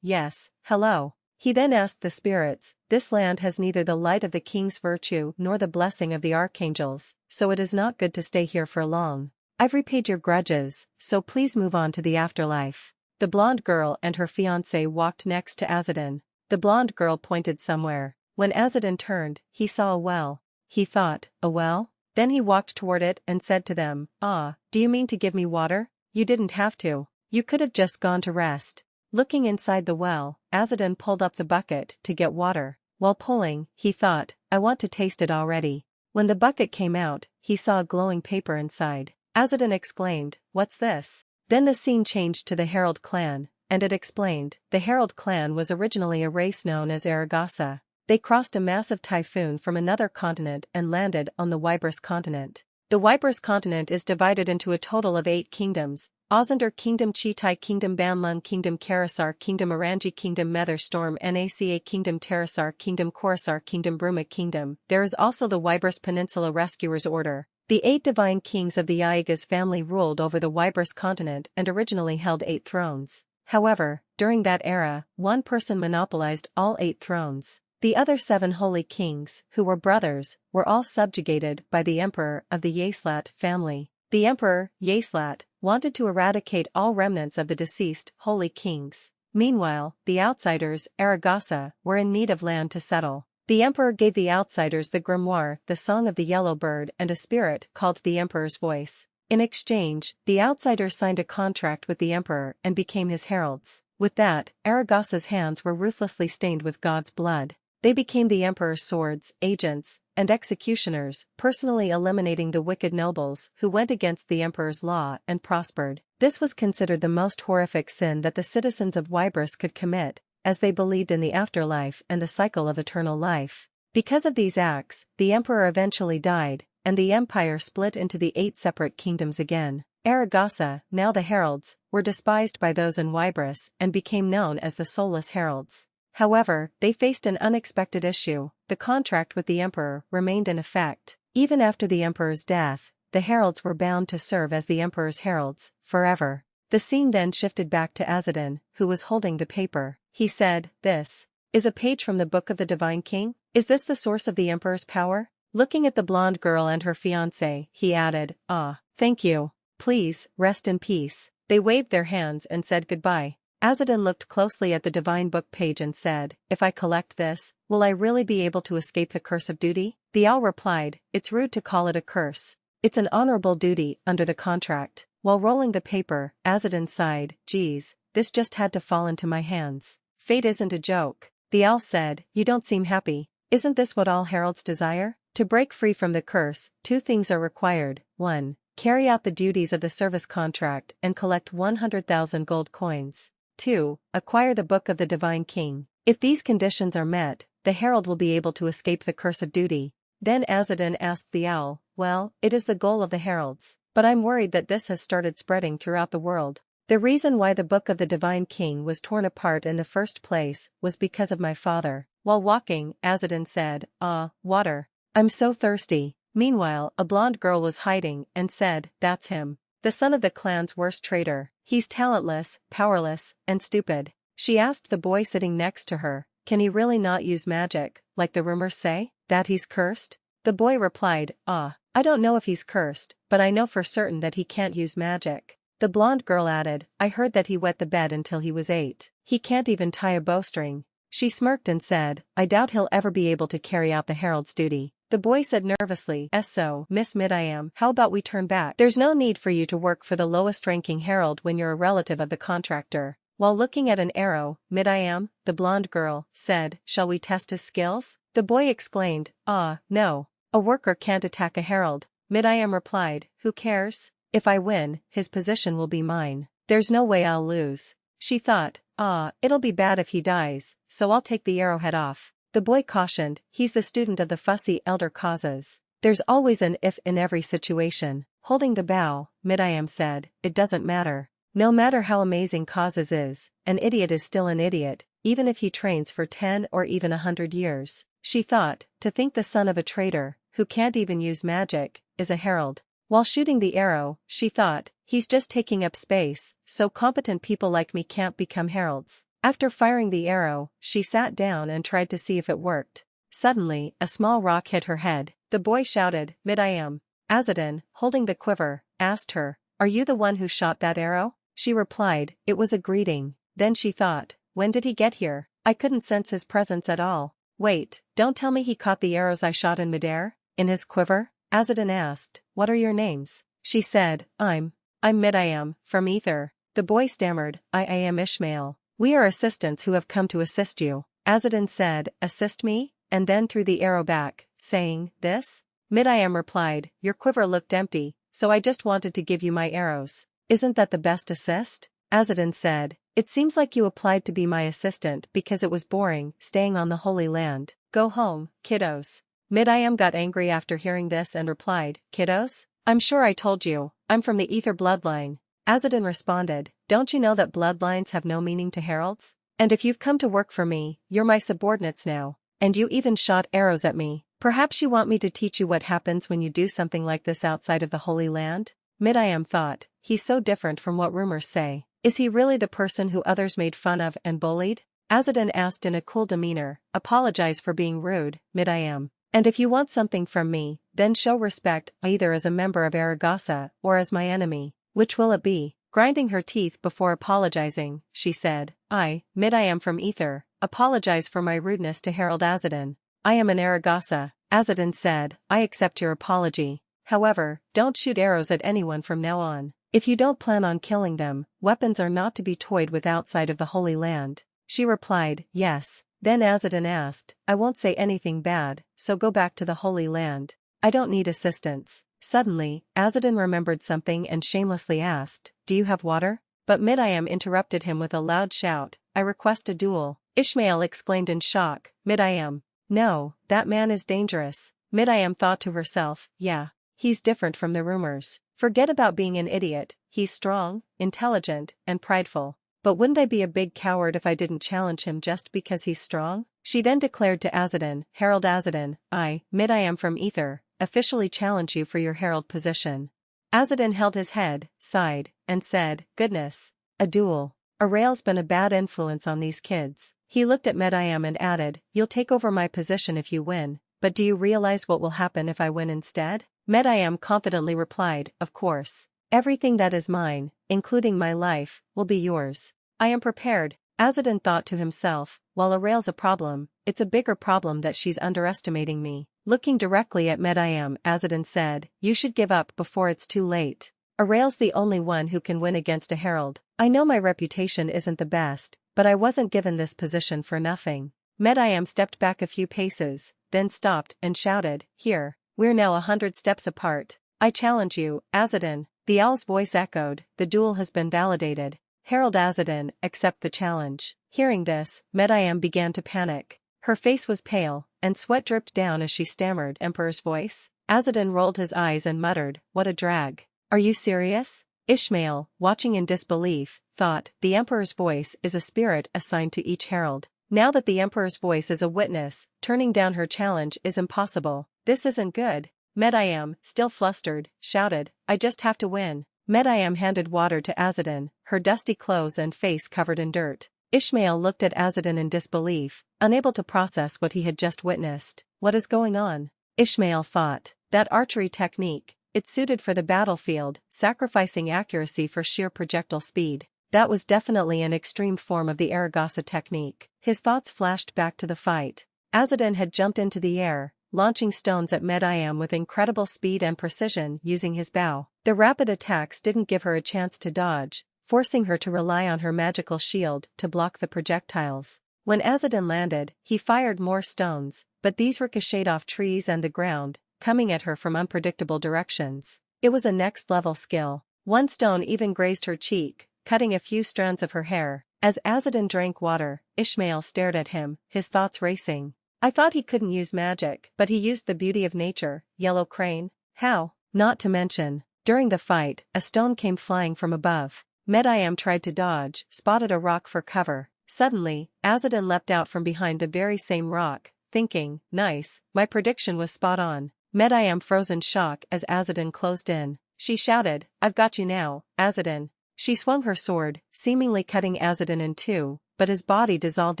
yes, hello. He then asked the spirits, this land has neither the light of the king's virtue nor the blessing of the archangels, so it is not good to stay here for long. I've repaid your grudges, so please move on to the afterlife. The blonde girl and her fiancé walked next to Azadin. The blonde girl pointed somewhere. When Azadin turned, he saw a well. He thought, a well? Then he walked toward it and said to them, do you mean to give me water? You didn't have to. You could have just gone to rest. Looking inside the well, Azadin pulled up the bucket to get water. While pulling, he thought, I want to taste it already. When the bucket came out, he saw a glowing paper inside. Azadin exclaimed, what's this? Then the scene changed to the Herald Clan, and it explained, the Herald Clan was originally a race known as Aragasa. They crossed a massive typhoon from another continent and landed on the Wybris continent. The Wybris continent is divided into a total of 8 kingdoms: Ozander Kingdom, Chitai Kingdom, Banlun Kingdom, Karasar Kingdom, Aranji Kingdom, Metherstorm, Naca Kingdom, Terasar Kingdom, Korasar Kingdom, Bruma Kingdom. There is also the Wybris Peninsula Rescuers Order. The 8 divine kings of the Aigas family ruled over the Wybris continent and originally held 8 thrones. However, during that era, one person monopolized all 8 thrones. The other 7 holy kings, who were brothers, were all subjugated by the emperor of the Yaslat family. The emperor, Yaslat, wanted to eradicate all remnants of the deceased holy kings. Meanwhile, the outsiders, Aragasa, were in need of land to settle. The emperor gave the outsiders the grimoire, the Song of the Yellow Bird, and a spirit called the Emperor's Voice. In exchange, the outsiders signed a contract with the emperor and became his heralds. With that, Aragasa's hands were ruthlessly stained with God's blood. They became the emperor's swords, agents, and executioners, personally eliminating the wicked nobles who went against the emperor's law and prospered. This was considered the most horrific sin that the citizens of Wybris could commit, as they believed in the afterlife and the cycle of eternal life. Because of these acts, the emperor eventually died, and the empire split into the 8 separate kingdoms again. Aragasa, now the heralds, were despised by those in Wybris and became known as the soulless heralds. However, they faced an unexpected issue. The contract with the emperor remained in effect. Even after the emperor's death, the heralds were bound to serve as the emperor's heralds, forever. The scene then shifted back to Azadin, who was holding the paper. He said, "This is a page from the Book of the Divine King? Is this the source of the emperor's power?" Looking at the blonde girl and her fiancé, he added, "Ah, thank you. Please, rest in peace." They waved their hands and said goodbye. Azadin looked closely at the divine book page and said, "If I collect this, will I really be able to escape the curse of duty?" The owl replied, "It's rude to call it a curse. It's an honorable duty under the contract." While rolling the paper, Azadin sighed, "Geez, this just had to fall into my hands. Fate isn't a joke." The owl said, "You don't seem happy. Isn't this what all heralds desire? To break free from the curse, 2 things are required. 1. Carry out the duties of the service contract and collect 100,000 gold coins. 2. Acquire the Book of the Divine King. If these conditions are met, the herald will be able to escape the curse of duty." Then Azadin asked the owl, "Well, it is the goal of the heralds, but I'm worried that this has started spreading throughout the world. The reason why the Book of the Divine King was torn apart in the first place was because of my father." While walking, Azadin said, "Ah, water. I'm so thirsty." Meanwhile, a blonde girl was hiding and said, "That's him. The son of the clan's worst traitor. He's talentless, powerless, and stupid." She asked the boy sitting next to her, "Can he really not use magic, like the rumors say? That he's cursed?" The boy replied, "Ah, I don't know if he's cursed, but I know for certain that he can't use magic." The blonde girl added, "I heard that he wet the bed until he was 8. He can't even tie a bowstring." She smirked and said, "I doubt he'll ever be able to carry out the herald's duty." The boy said nervously, "So, Miss Mid-I-am, how about we turn back? There's no need for you to work for the lowest-ranking herald when you're a relative of the contractor." While looking at an arrow, Mid-I-am, the blonde girl, said, "Shall we test his skills?" The boy exclaimed, "Ah, no. A worker can't attack a herald." Mid-I-am replied, "Who cares? If I win, his position will be mine. There's no way I'll lose." She thought, "Ah, it'll be bad if he dies, so I'll take the arrowhead off." The boy cautioned, "He's the student of the fussy elder causes. There's always an if in every situation." Holding the bow, Mid-I-am said, "It doesn't matter. No matter how amazing causes is, an idiot is still an idiot, even if he trains for 10 or even 100 years. She thought, to think the son of a traitor, who can't even use magic, is a herald. While shooting the arrow, she thought, he's just taking up space, so competent people like me can't become heralds. After firing the arrow, she sat down and tried to see if it worked. Suddenly, a small rock hit her head. The boy shouted, "Mid-I-am." Azadin, holding the quiver, asked her, "Are you the one who shot that arrow?" She replied, "It was a greeting." Then she thought, "When did he get here? I couldn't sense his presence at all." "Wait, don't tell me he caught the arrows I shot in midair? In his quiver?" Azadin asked, "What are your names?" She said, I'm Mid-I-am, from Ether." The boy stammered, I am Ishmael. "We are assistants who have come to assist you." Azadin said, "Assist me?" and then threw the arrow back, saying, "This?" Mid-I-am replied, "Your quiver looked empty, so I just wanted to give you my arrows. Isn't that the best assist?" Azadin said, "It seems like you applied to be my assistant because it was boring staying on the Holy Land. Go home, kiddos." Mid-I-am got angry after hearing this and replied, "Kiddos? I'm sure I told you, I'm from the Ether bloodline." Azadin responded, "Don't you know that bloodlines have no meaning to heralds? And if you've come to work for me, you're my subordinates now. And you even shot arrows at me. Perhaps you want me to teach you what happens when you do something like this outside of the Holy Land?" Mid-I-am thought, he's so different from what rumors say. Is he really the person who others made fun of and bullied? Azadin asked in a cool demeanor, "Apologize for being rude, Mid-I-am. And if you want something from me, then show respect either as a member of Aragasa or as my enemy. Which will it be?" Grinding her teeth before apologizing, she said, "I, Mid-I-am from Ether, apologize for my rudeness to Herald Azadin. I am an Aragasa." Azadin said, "I accept your apology. However, don't shoot arrows at anyone from now on. If you don't plan on killing them, weapons are not to be toyed with outside of the Holy Land." She replied, "Yes." Then Azadin asked, "I won't say anything bad, so go back to the Holy Land. I don't need assistance." Suddenly, Azadin remembered something and shamelessly asked, "Do you have water?" But Mid-I-am interrupted him with a loud shout, "I request a duel." Ishmael exclaimed in shock, "Mid-I-am, No, that man is dangerous. Mid-I thought to herself, yeah. He's different from the rumors. Forget about being an idiot, he's strong, intelligent, and prideful. But wouldn't I be a big coward if I didn't challenge him just because he's strong? She then declared to Azadin, Herald Azadin, I, Mid-I from Ether, officially challenge you for your herald position. Azadin held his head, sighed, and said, goodness. A duel. Arael's been a bad influence on these kids. He looked at Mid-I and added, you'll take over my position if you win, but do you realize what will happen if I win instead? Mid-I confidently replied, of course. Everything that is mine, including my life, will be yours. I am prepared. Azadin thought to himself, while Arael's a problem, it's a bigger problem that she's underestimating me. Looking directly at Mid-I, Azadin said, you should give up before it's too late. Arael's the only one who can win against a herald. I know my reputation isn't the best, but I wasn't given this position for nothing. Mid-I stepped back a few paces, then stopped and shouted, here, we're now 100 steps apart. I challenge you, Azadin. The owl's voice echoed, the duel has been validated. Herald Azadin, accept the challenge. Hearing this, Mid-I began to panic. Her face was pale, and sweat dripped down as she stammered, Emperor's voice? Azadin rolled his eyes and muttered, what a drag. Are you serious? Ishmael, watching in disbelief, thought, the Emperor's voice is a spirit assigned to each herald. Now that the Emperor's voice is a witness, turning down her challenge is impossible. This isn't good. Mid-I, still flustered, shouted, I just have to win. Mid-I handed water to Azadin, her dusty clothes and face covered in dirt. Ishmael looked at Azadin in disbelief, unable to process what he had just witnessed. What is going on? Ishmael thought, that archery technique, it's suited for the battlefield, sacrificing accuracy for sheer projectile speed. That was definitely an extreme form of the Aragasa technique. His thoughts flashed back to the fight. Azadin had jumped into the air, launching stones at Mid-I with incredible speed and precision using his bow. The rapid attacks didn't give her a chance to dodge, forcing her to rely on her magical shield to block the projectiles. When Azadin landed, he fired more stones, but these ricocheted off trees and the ground, coming at her from unpredictable directions. It was a next-level skill. One stone even grazed her cheek, cutting a few strands of her hair. As Azadin drank water, Ishmael stared at him, his thoughts racing. I thought he couldn't use magic, but he used the beauty of nature. Yellow crane? How? Not to mention, during the fight, a stone came flying from above. Mid-I tried to dodge, spotted a rock for cover. Suddenly, Azadin leapt out from behind the very same rock, thinking, nice, my prediction was spot on. Mid-I froze in shock as Azadin closed in. She shouted, I've got you now, Azadin. She swung her sword, seemingly cutting Azadin in two, but his body dissolved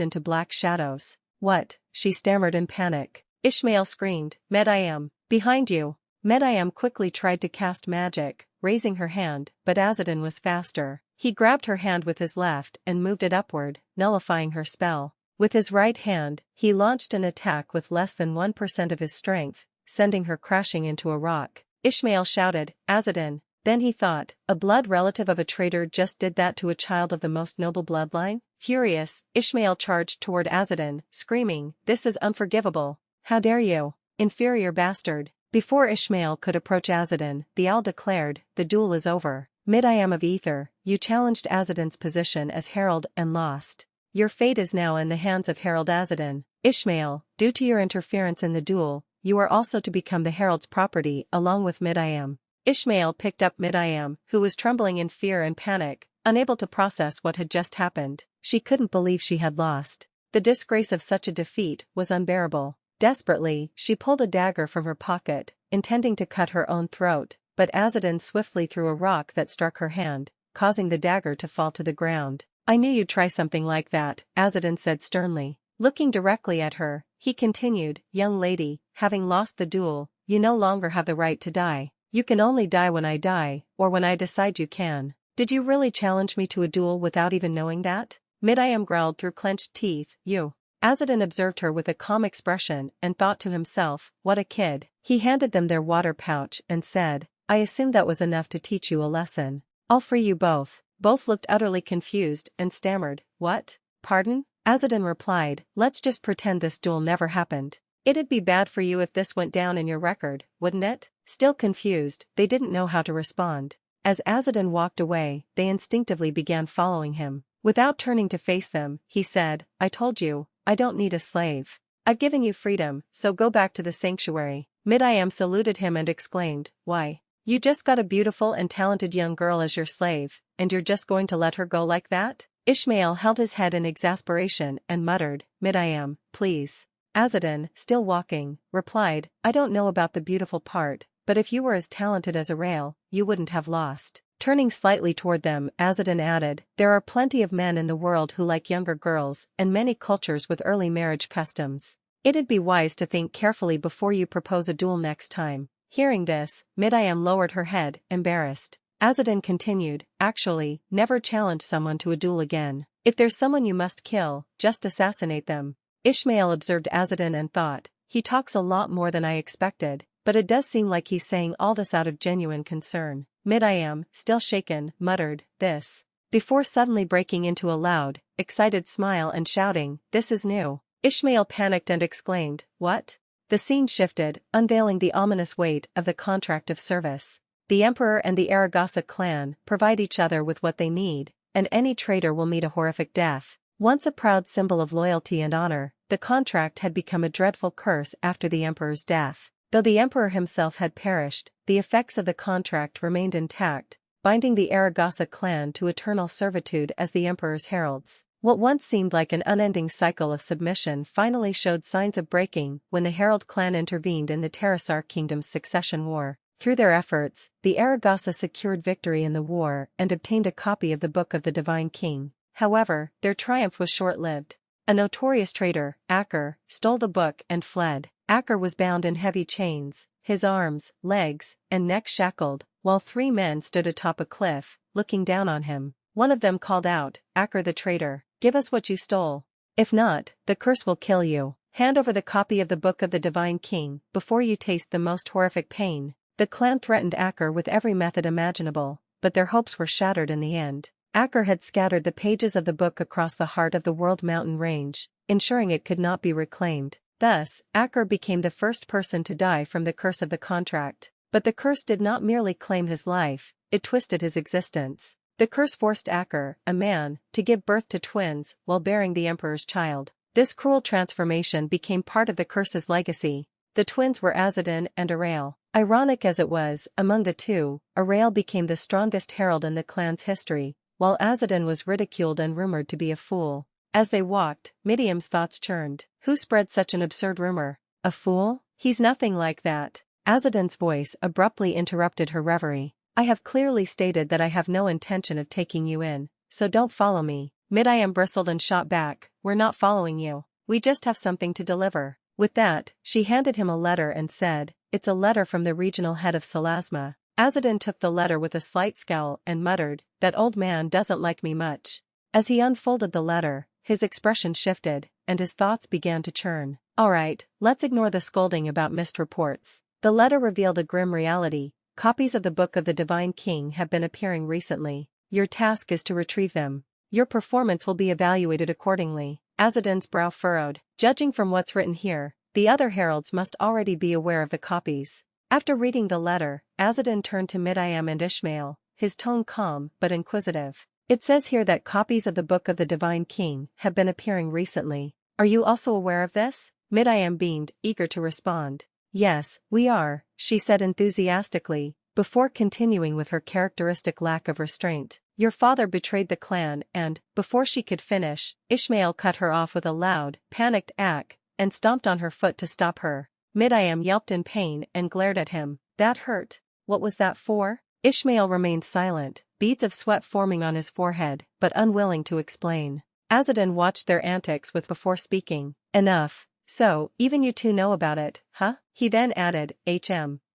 into black shadows. What? She stammered in panic. Ishmael screamed, Mid-I, behind you. Mid-I quickly tried to cast magic, raising her hand, but Azadin was faster. He grabbed her hand with his left and moved it upward, nullifying her spell. With his right hand, he launched an attack with less than 1% of his strength, sending her crashing into a rock. Ishmael shouted, Azadin. Then he thought, a blood relative of a traitor just did that to a child of the most noble bloodline? Furious, Ishmael charged toward Azadin, screaming, this is unforgivable. How dare you? Inferior bastard. Before Ishmael could approach Azadin, the owl declared, the duel is over. Mid-I of Ether, you challenged Azadin's position as herald and lost. Your fate is now in the hands of Herald Azadin. Ishmael, due to your interference in the duel, you are also to become the herald's property along with Mid-I. Ishmael picked up Mid-I, who was trembling in fear and panic, unable to process what had just happened. She couldn't believe she had lost. The disgrace of such a defeat was unbearable. Desperately, she pulled a dagger from her pocket, intending to cut her own throat, but Azadin swiftly threw a rock that struck her hand, causing the dagger to fall to the ground. I knew you'd try something like that, Azadin said sternly. Looking directly at her, he continued, young lady, having lost the duel, you no longer have the right to die. You can only die when I die, or when I decide you can. Did you really challenge me to a duel without even knowing that? Mid-I growled through clenched teeth, you. Azadin observed her with a calm expression and thought to himself, what a kid. He handed them their water pouch and said, I assume that was enough to teach you a lesson. I'll free you both. Both looked utterly confused and stammered, what? Pardon? Azadin replied, let's just pretend this duel never happened. It'd be bad for you if this went down in your record, wouldn't it? Still confused, they didn't know how to respond. As Azadin walked away, they instinctively began following him. Without turning to face them, he said, I told you, I don't need a slave. I've given you freedom, so go back to the sanctuary. Mid-I saluted him and exclaimed, why? You just got a beautiful and talented young girl as your slave, and you're just going to let her go like that? Ishmael held his head in exasperation and muttered, Mid-I please. Azadin, still walking, replied, I don't know about the beautiful part, but if you were as talented as a rail, you wouldn't have lost. Turning slightly toward them, Azadin added, there are plenty of men in the world who like younger girls, and many cultures with early marriage customs. It'd be wise to think carefully before you propose a duel next time. Hearing this, Mid-I lowered her head, embarrassed. Azadin continued, actually, never challenge someone to a duel again. If there's someone you must kill, just assassinate them. Ishmael observed Azadin and thought, he talks a lot more than I expected, but it does seem like he's saying all this out of genuine concern. Mid-I still shaken, muttered, this. Before suddenly breaking into a loud, excited smile and shouting, this is new. Ishmael panicked and exclaimed, what? The scene shifted, unveiling the ominous weight of the contract of service. The Emperor and the Herald clan provide each other with what they need, and any traitor will meet a horrific death. Once a proud symbol of loyalty and honor, the contract had become a dreadful curse after the Emperor's death. Though the Emperor himself had perished, the effects of the contract remained intact, binding the Herald clan to eternal servitude as the Emperor's heralds. What once seemed like an unending cycle of submission finally showed signs of breaking when the Herald clan intervened in the Terasar kingdom's succession war. Through their efforts, the Herald secured victory in the war and obtained a copy of the Book of the Divine King. However, their triumph was short-lived. A notorious traitor, Aker, stole the book and fled. Aker was bound in heavy chains, his arms, legs, and neck shackled, while 3 men stood atop a cliff, looking down on him. One of them called out, Aker the traitor, give us what you stole. If not, the curse will kill you. Hand over the copy of the Book of the Divine King before you taste the most horrific pain. The clan threatened Aker with every method imaginable, but their hopes were shattered in the end. Aker had scattered the pages of the book across the heart of the World Mountain Range, ensuring it could not be reclaimed. Thus, Aker became the first person to die from the curse of the contract. But the curse did not merely claim his life, it twisted his existence. The curse forced Aker, a man, to give birth to twins while bearing the Emperor's child. This cruel transformation became part of the curse's legacy. The twins were Azadin and Arail. Ironic as it was, among the two, Arail became the strongest herald in the clan's history, while Azadin was ridiculed and rumored to be a fool. As they walked, Midiam's thoughts churned. Who spread such an absurd rumor? A fool? He's nothing like that. Azadin's voice abruptly interrupted her reverie. I have clearly stated that I have no intention of taking you in, so don't follow me. Midiam bristled and shot back, we're not following you. We just have something to deliver. With that, she handed him a letter and said, it's a letter from the regional head of Salasma. Azadin took the letter with a slight scowl and muttered, that old man doesn't like me much. As he unfolded the letter, his expression shifted, and his thoughts began to churn. Alright, let's ignore the scolding about missed reports. The letter revealed a grim reality. Copies of the Book of the Divine King have been appearing recently. Your task is to retrieve them. Your performance will be evaluated accordingly. Azadin's brow furrowed. Judging from what's written here, the other heralds must already be aware of the copies. After reading the letter, Azadin turned to Midiam and Ishmael, his tone calm but inquisitive. It says here that copies of the Book of the Divine King have been appearing recently. Are you also aware of this? Midiam beamed, eager to respond. Yes, we are, she said enthusiastically, before continuing with her characteristic lack of restraint. Your father betrayed the clan and, before she could finish, Ishmael cut her off with a loud, panicked ack, and stomped on her foot to stop her. Midiam yelped in pain and glared at him. That hurt. What was that for? Ishmael remained silent, beads of sweat forming on his forehead, but unwilling to explain. Azadin watched their antics before speaking. Enough. So, even you two know about it, huh? He then added,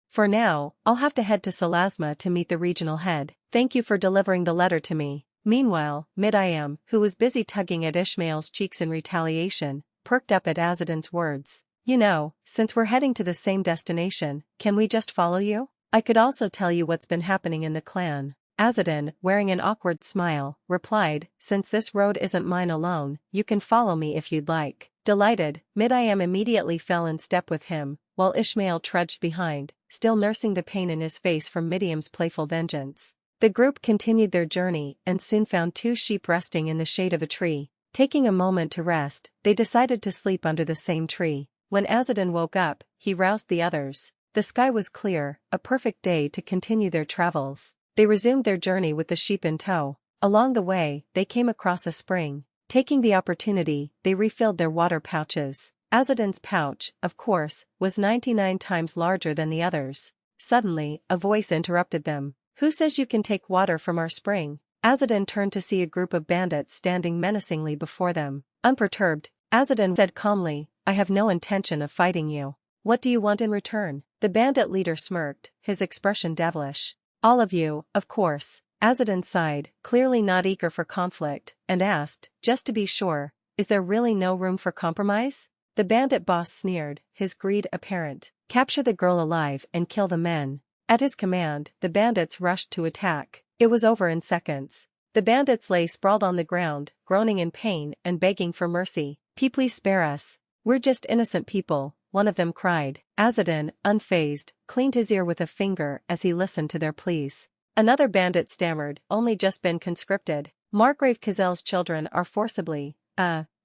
For now, I'll have to head to Salasma to meet the regional head. Thank you for delivering the letter to me. Meanwhile, Midiam, who was busy tugging at Ishmael's cheeks in retaliation, perked up at Azadin's words. You know, since we're heading to the same destination, can we just follow you? I could also tell you what's been happening in the clan. Azadin, wearing an awkward smile, replied, since this road isn't mine alone, you can follow me if you'd like. Delighted, Midiam immediately fell in step with him, while Ishmael trudged behind, still nursing the pain in his face from Midiam's playful vengeance. The group continued their journey and soon found 2 sheep resting in the shade of a tree. Taking a moment to rest, they decided to sleep under the same tree. When Azadin woke up, he roused the others. The sky was clear, a perfect day to continue their travels. They resumed their journey with the sheep in tow. Along the way, they came across a spring. Taking the opportunity, they refilled their water pouches. Azadin's pouch, of course, was 99 times larger than the others. Suddenly, a voice interrupted them. "Who says you can take water from our spring?" Azadin turned to see a group of bandits standing menacingly before them. Unperturbed, Azadin said calmly, "I have no intention of fighting you. What do you want in return?" The bandit leader smirked, his expression devilish. "All of you, of course." Azadin sighed, clearly not eager for conflict, and asked, "Just to be sure, is there really no room for compromise?" The bandit boss sneered, his greed apparent. "Capture the girl alive and kill the men." At his command, the bandits rushed to attack. It was over in seconds. The bandits lay sprawled on the ground, groaning in pain and begging for mercy. Please spare us. We're just innocent people," one of them cried. Azadin, unfazed, cleaned his ear with a finger as he listened to their pleas. Another bandit stammered, "Only just been conscripted. Margrave Kazel's children are forcibly,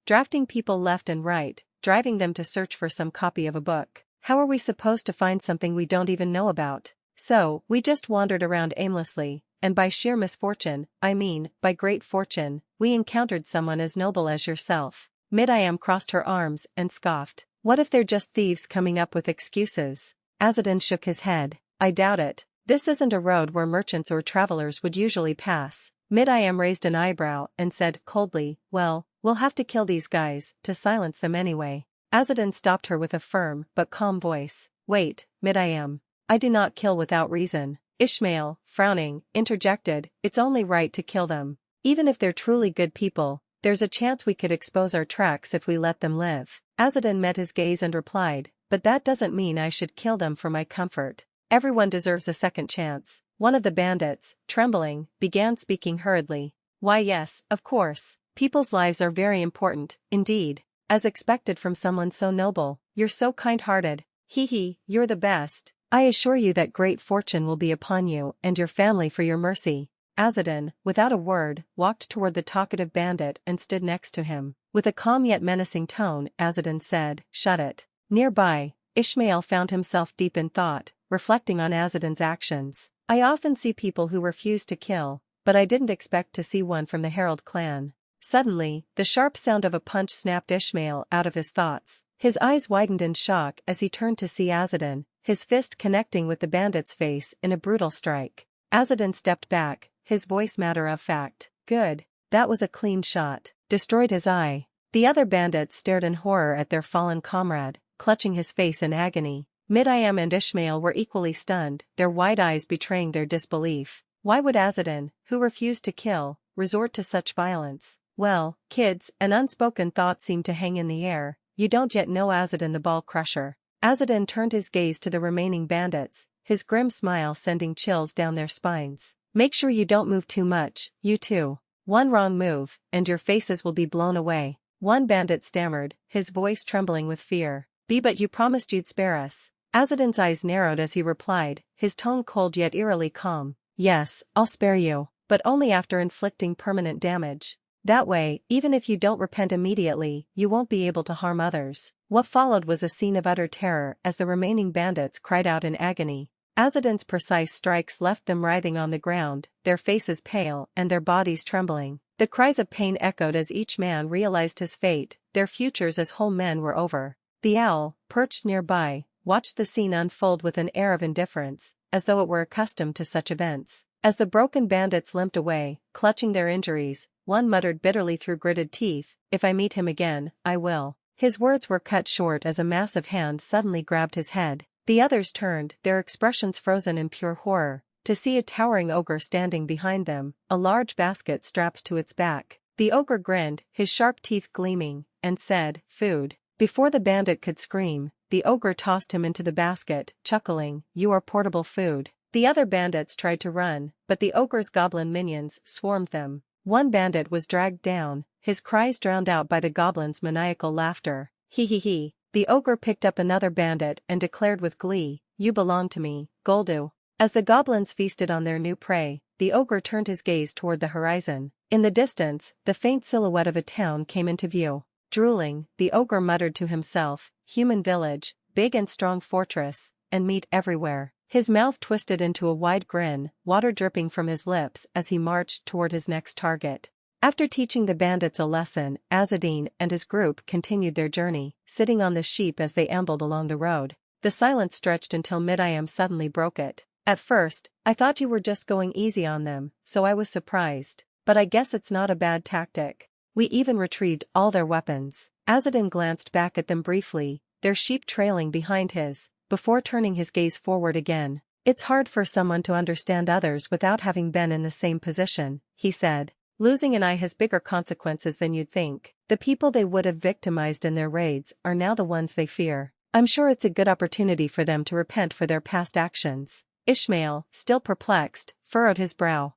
drafting people left and right, driving them to search for some copy of a book. How are we supposed to find something we don't even know about? So, we just wandered around aimlessly, and by sheer misfortune, by great fortune, we encountered someone as noble as yourself." Mid-I crossed her arms and scoffed. "What if they're just thieves coming up with excuses?" Azadin shook his head. "I doubt it. This isn't a road where merchants or travelers would usually pass." Mid-I raised an eyebrow and said coldly, "Well, we'll have to kill these guys to silence them anyway." Azadin stopped her with a firm but calm voice. "Wait, Mid-I do not kill without reason." Ishmael, frowning, interjected, "It's only right to kill them. Even if they're truly good people, there's a chance we could expose our tracks if we let them live." Azadin met his gaze and replied, "But that doesn't mean I should kill them for my comfort. Everyone deserves a second chance." One of the bandits, trembling, began speaking hurriedly. "Why yes, of course. People's lives are very important, indeed. As expected from someone so noble. You're so kind-hearted. Hee, you're the best. I assure you that great fortune will be upon you and your family for your mercy." Azadin, without a word, walked toward the talkative bandit and stood next to him. With a calm yet menacing tone, Azadin said, "Shut it." Nearby, Ishmael found himself deep in thought, reflecting on Azadin's actions. "I often see people who refuse to kill, but I didn't expect to see one from the Herald Clan." Suddenly, the sharp sound of a punch snapped Ishmael out of his thoughts. His eyes widened in shock as he turned to see Azadin, his fist connecting with the bandit's face in a brutal strike. Azadin stepped back, his voice matter of fact. "Good. That was a clean shot. Destroyed his eye." The other bandits stared in horror at their fallen comrade, clutching his face in agony. Mid-I and Ishmael were equally stunned, their wide eyes betraying their disbelief. Why would Azadin, who refused to kill, resort to such violence? "Well, kids," an unspoken thought seemed to hang in the air, "you don't yet know Azadin the Ball Crusher." Azadin turned his gaze to the remaining bandits, his grim smile sending chills down their spines. "Make sure you don't move too much, you two. One wrong move, and your faces will be blown away." One bandit stammered, his voice trembling with fear. But you promised you'd spare us." Azadin's eyes narrowed as he replied, his tone cold yet eerily calm. "Yes, I'll spare you, but only after inflicting permanent damage. That way, even if you don't repent immediately, you won't be able to harm others." What followed was a scene of utter terror as the remaining bandits cried out in agony. Azadin's precise strikes left them writhing on the ground, their faces pale and their bodies trembling. The cries of pain echoed as each man realized his fate, their futures as whole men were over. The owl, perched nearby, watched the scene unfold with an air of indifference, as though it were accustomed to such events. As the broken bandits limped away, clutching their injuries, one muttered bitterly through gritted teeth, "If I meet him again, I will." His words were cut short as a massive hand suddenly grabbed his head. The others turned, their expressions frozen in pure horror, to see a towering ogre standing behind them, a large basket strapped to its back. The ogre grinned, his sharp teeth gleaming, and said, "Food." Before the bandit could scream, the ogre tossed him into the basket, chuckling, "You are portable food." The other bandits tried to run, but the ogre's goblin minions swarmed them. One bandit was dragged down, his cries drowned out by the goblin's maniacal laughter. He. The ogre picked up another bandit and declared with glee, "You belong to me, Goldu." As the goblins feasted on their new prey, the ogre turned his gaze toward the horizon. In the distance, the faint silhouette of a town came into view. Drooling, the ogre muttered to himself, human village, big and strong fortress, and meat everywhere. His mouth twisted into a wide grin, water dripping from his lips as he marched toward his next target. After teaching the bandits a lesson, Azadin and his group continued their journey, sitting on the sheep as they ambled along the road. The silence stretched until Mid-I suddenly broke it. At first, I thought you were just going easy on them, so I was surprised. But I guess it's not a bad tactic. We even retrieved all their weapons. Azadin glanced back at them briefly, their sheep trailing behind his, before turning his gaze forward again. It's hard for someone to understand others without having been in the same position, he said. Losing an eye has bigger consequences than you'd think. The people they would have victimized in their raids are now the ones they fear. I'm sure it's a good opportunity for them to repent for their past actions. Ishmael, still perplexed, furrowed his brow.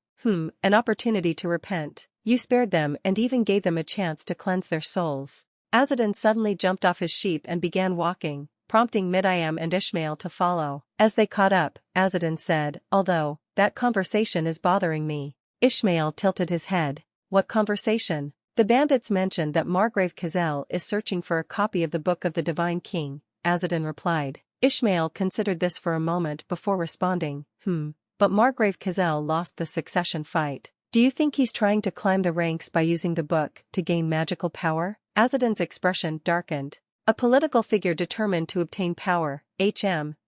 An opportunity to repent. You spared them and even gave them a chance to cleanse their souls. Azadin suddenly jumped off his sheep and began walking, prompting Mid-I and Ishmael to follow. As they caught up, Azadin said, although, that conversation is bothering me. Ishmael tilted his head. What conversation? The bandits mentioned that Margrave Kazel is searching for a copy of the Book of the Divine King, Azadin replied. Ishmael considered this for a moment before responding, but Margrave Kazel lost the succession fight. Do you think he's trying to climb the ranks by using the book to gain magical power? Azadin's expression darkened. A political figure determined to obtain power,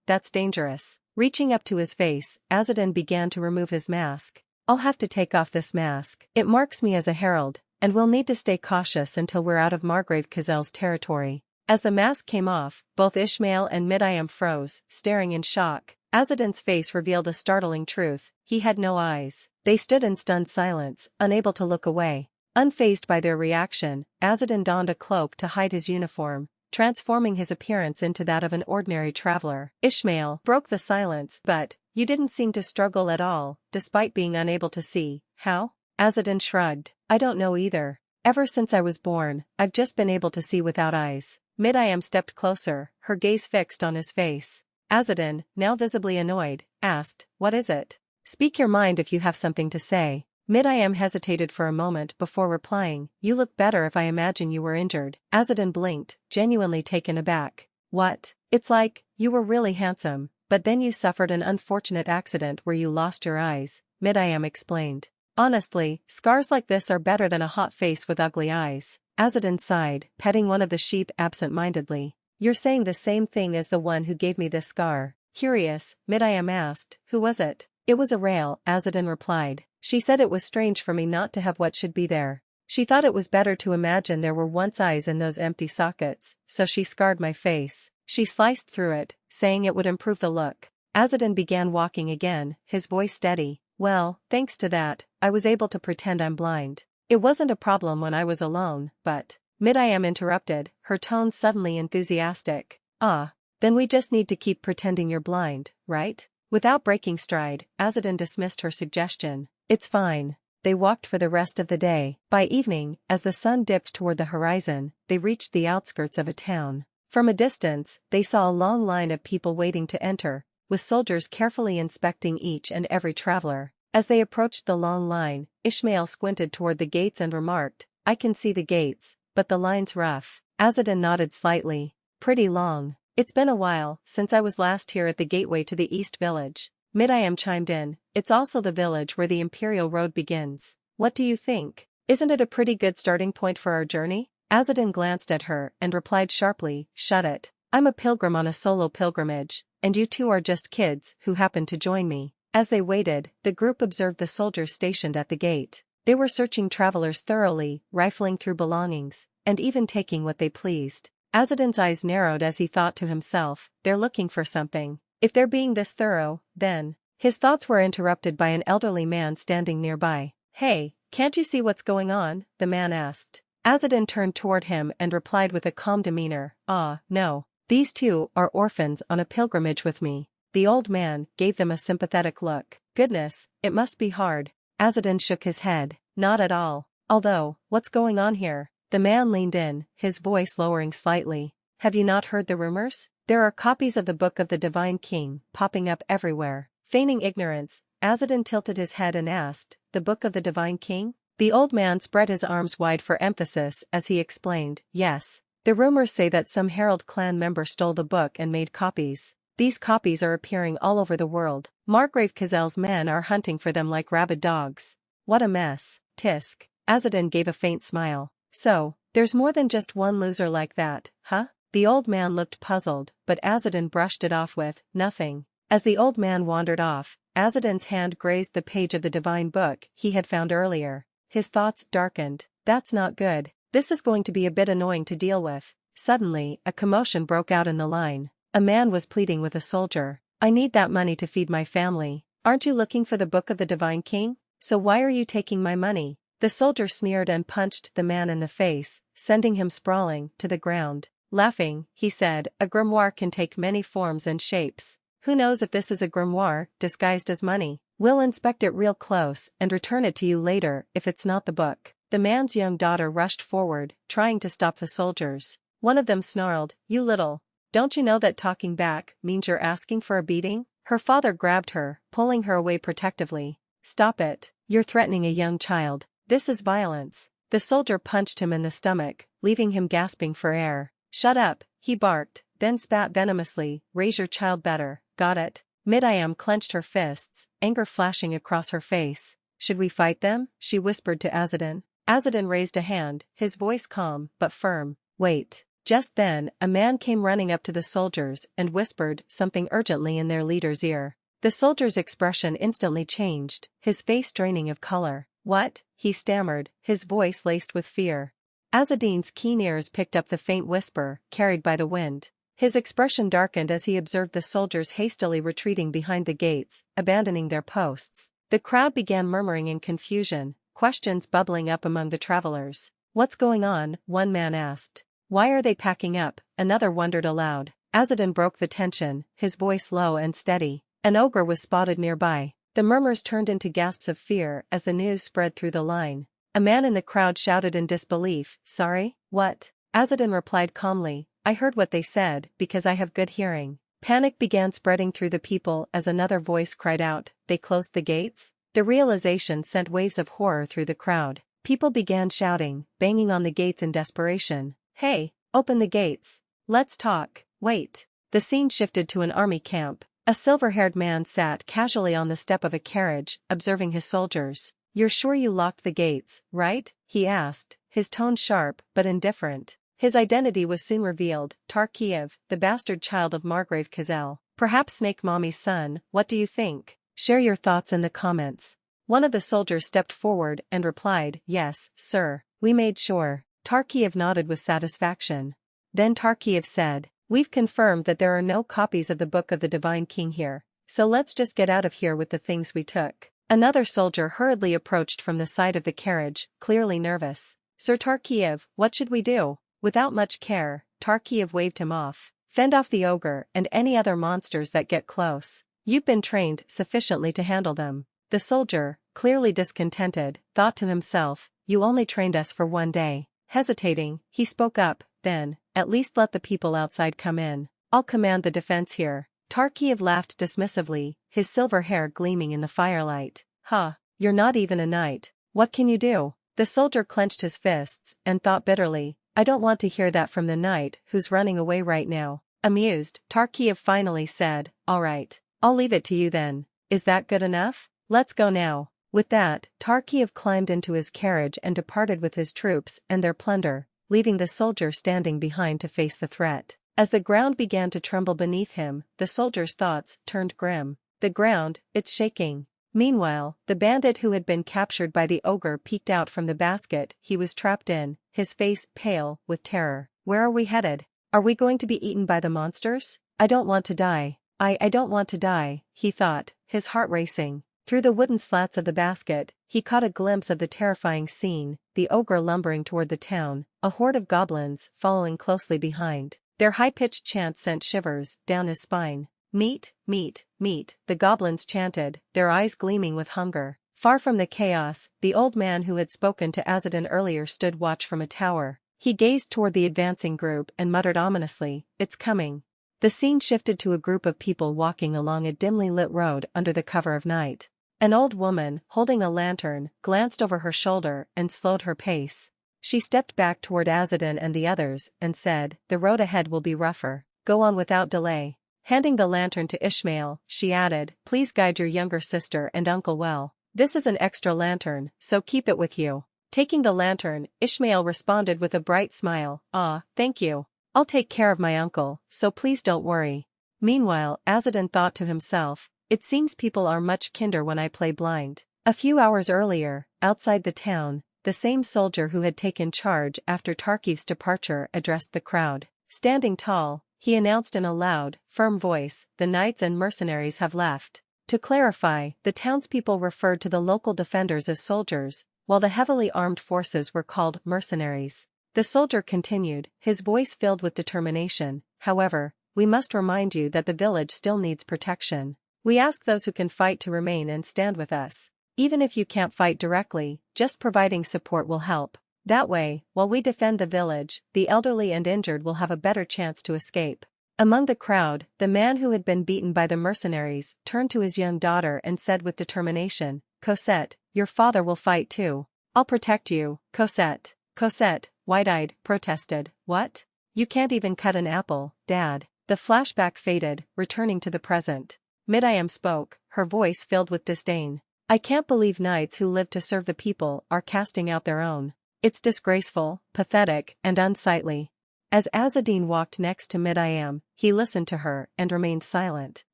that's dangerous. Reaching up to his face, Azadin began to remove his mask. I'll have to take off this mask. It marks me as a herald, and we'll need to stay cautious until we're out of Margrave Kazel's territory. As the mask came off, both Ishmael and Mid-I froze, staring in shock. Azadin's face revealed a startling truth. He had no eyes. They stood in stunned silence, unable to look away. Unfazed by their reaction, Azadin donned a cloak to hide his uniform, transforming his appearance into that of an ordinary traveler. Ishmael broke the silence, but, you didn't seem to struggle at all, despite being unable to see. How? Azadin shrugged. I don't know either. Ever since I was born, I've just been able to see without eyes. Mid-I stepped closer, her gaze fixed on his face. Azadin, now visibly annoyed, asked, what is it? Speak your mind if you have something to say. Mid-I hesitated for a moment before replying, you look better if I imagine you were injured. Azadin blinked, genuinely taken aback. What? It's like, you were really handsome, but then you suffered an unfortunate accident where you lost your eyes, Mid-I explained. Honestly, scars like this are better than a hot face with ugly eyes. Azadin sighed, petting one of the sheep absent-mindedly. You're saying the same thing as the one who gave me this scar. Curious, Mid-I asked, who was it? It was a rail, Azadin replied. She said it was strange for me not to have what should be there. She thought it was better to imagine there were once eyes in those empty sockets, so she scarred my face. She sliced through it, saying it would improve the look. Azadin began walking again, his voice steady. Well, thanks to that, I was able to pretend I'm blind. It wasn't a problem when I was alone, but... Mid-I interrupted, her tone suddenly enthusiastic. Then we just need to keep pretending you're blind, right? Without breaking stride, Azadin dismissed her suggestion. It's fine. They walked for the rest of the day. By evening, as the sun dipped toward the horizon, they reached the outskirts of a town. From a distance, they saw a long line of people waiting to enter, with soldiers carefully inspecting each and every traveler. As they approached the long line, Ishmael squinted toward the gates and remarked, I can see the gates, but the line's rough. Azadin nodded slightly. Pretty long. It's been a while since I was last here at the gateway to the East Village. Mid-I chimed in. It's also the village where the Imperial Road begins. What do you think? Isn't it a pretty good starting point for our journey? Azadin glanced at her and replied sharply, shut it. I'm a pilgrim on a solo pilgrimage, and you two are just kids who happened to join me. As they waited, the group observed the soldiers stationed at the gate. They were searching travelers thoroughly, rifling through belongings, and even taking what they pleased. Azadin's eyes narrowed as he thought to himself, they're looking for something. If they're being this thorough, then... His thoughts were interrupted by an elderly man standing nearby. Hey, can't you see what's going on? The man asked. Azadin turned toward him and replied with a calm demeanor, no. These two are orphans on a pilgrimage with me. The old man gave them a sympathetic look. Goodness, it must be hard. Azadin shook his head. Not at all. Although, what's going on here? The man leaned in, his voice lowering slightly. Have you not heard the rumors? There are copies of the Book of the Divine King popping up everywhere. Feigning ignorance, Azadin tilted his head and asked, the Book of the Divine King? The old man spread his arms wide for emphasis as he explained, yes. The rumors say that some Herald Clan member stole the book and made copies. These copies are appearing all over the world. Margrave Kazel's men are hunting for them like rabid dogs. What a mess. Tisk. Azadin gave a faint smile. So, there's more than just one loser like that, huh? The old man looked puzzled, but Azadin brushed it off with, nothing. As the old man wandered off, Azadin's hand grazed the page of the divine book he had found earlier. His thoughts darkened. That's not good. This is going to be a bit annoying to deal with. Suddenly, a commotion broke out in the line. A man was pleading with a soldier. I need that money to feed my family. Aren't you looking for the book of the Divine King? So why are you taking my money? The soldier sneered and punched the man in the face, sending him sprawling to the ground. Laughing, he said, a grimoire can take many forms and shapes. Who knows if this is a grimoire, disguised as money? We'll inspect it real close and return it to you later if it's not the book. The man's young daughter rushed forward, trying to stop the soldiers. One of them snarled, you little. Don't you know that talking back means you're asking for a beating? Her father grabbed her, pulling her away protectively. Stop it. You're threatening a young child. This is violence. The soldier punched him in the stomach, leaving him gasping for air. Shut up, he barked, then spat venomously, raise your child better, got it? Mid-Iam clenched her fists, anger flashing across her face. Should we fight them? She whispered to Azadin. Azadin raised a hand, his voice calm but firm. Wait. Just then, a man came running up to the soldiers and whispered something urgently in their leader's ear. The soldier's expression instantly changed, his face draining of color. What? He stammered, his voice laced with fear. Azadin's keen ears picked up the faint whisper, carried by the wind. His expression darkened as he observed the soldiers hastily retreating behind the gates, abandoning their posts. The crowd began murmuring in confusion, questions bubbling up among the travelers. What's going on? One man asked. Why are they packing up? Another wondered aloud. Azadin broke the tension, his voice low and steady. An ogre was spotted nearby. The murmurs turned into gasps of fear as the news spread through the line. A man in the crowd shouted in disbelief, sorry? What? Azadin replied calmly, I heard what they said, because I have good hearing. Panic began spreading through the people as another voice cried out, they closed the gates? The realization sent waves of horror through the crowd. People began shouting, banging on the gates in desperation. Hey, open the gates. Let's talk. Wait. The scene shifted to an army camp. A silver-haired man sat casually on the step of a carriage, observing his soldiers. You're sure you locked the gates, right? He asked, his tone sharp but indifferent. His identity was soon revealed, Tarkiev, the bastard child of Margrave Kazel. Perhaps Snake Mommy's son, what do you think? Share your thoughts in the comments. One of the soldiers stepped forward and replied, yes, sir, we made sure. Tarkiev nodded with satisfaction. Then Tarkiev said, we've confirmed that there are no copies of the Book of the Divine King here, so let's just get out of here with the things we took. Another soldier hurriedly approached from the side of the carriage, clearly nervous. Sir Tarkiev, what should we do? Without much care, Tarkiev waved him off. Fend off the ogre and any other monsters that get close. You've been trained sufficiently to handle them. The soldier, clearly discontented, thought to himself, you only trained us for one day. Hesitating, he spoke up, then, at least let the people outside come in. I'll command the defense here. Tarkiev laughed dismissively, his silver hair gleaming in the firelight. Huh, you're not even a knight. What can you do? The soldier clenched his fists and thought bitterly, I don't want to hear that from the knight who's running away right now. Amused, Tarkiev finally said, all right, I'll leave it to you then. Is that good enough? Let's go now. With that, Tarkiev climbed into his carriage and departed with his troops and their plunder, leaving the soldier standing behind to face the threat. As the ground began to tremble beneath him, the soldier's thoughts turned grim. The ground, it's shaking. Meanwhile, the bandit who had been captured by the ogre peeked out from the basket he was trapped in, his face pale with terror. Where are we headed? Are we going to be eaten by the monsters? I don't want to die. I don't want to die, he thought, his heart racing. Through the wooden slats of the basket, he caught a glimpse of the terrifying scene, the ogre lumbering toward the town, a horde of goblins following closely behind. Their high-pitched chants sent shivers down his spine. Meat, meat, meat, the goblins chanted, their eyes gleaming with hunger. Far from the chaos, the old man who had spoken to Azadin earlier stood watch from a tower. He gazed toward the advancing group and muttered ominously, it's coming. The scene shifted to a group of people walking along a dimly lit road under the cover of night. An old woman, holding a lantern, glanced over her shoulder and slowed her pace. She stepped back toward Azadin and the others and said, "The road ahead will be rougher. Go on without delay." Handing the lantern to Ishmael, she added, "Please guide your younger sister and uncle well. This is an extra lantern, so keep it with you." Taking the lantern, Ishmael responded with a bright smile, "Ah, thank you. I'll take care of my uncle, so please don't worry." Meanwhile, Azadin thought to himself, "It seems people are much kinder when I play blind." A few hours earlier, outside the town, the same soldier who had taken charge after Tarkiv's departure addressed the crowd. Standing tall, he announced in a loud, firm voice, "The knights and mercenaries have left." To clarify, the townspeople referred to the local defenders as soldiers, while the heavily armed forces were called mercenaries. The soldier continued, his voice filled with determination, "However, we must remind you that the village still needs protection. We ask those who can fight to remain and stand with us. Even if you can't fight directly, just providing support will help. That way, while we defend the village, the elderly and injured will have a better chance to escape." Among the crowd, the man who had been beaten by the mercenaries turned to his young daughter and said with determination, "Cosette, your father will fight too. I'll protect you, Cosette." Cosette, wide-eyed, protested, "What? You can't even cut an apple, Dad." The flashback faded, returning to the present. Miriam spoke, her voice filled with disdain. "I can't believe knights who live to serve the people are casting out their own. It's disgraceful, pathetic, and unsightly." As Azadin walked next to Miriam, he listened to her and remained silent.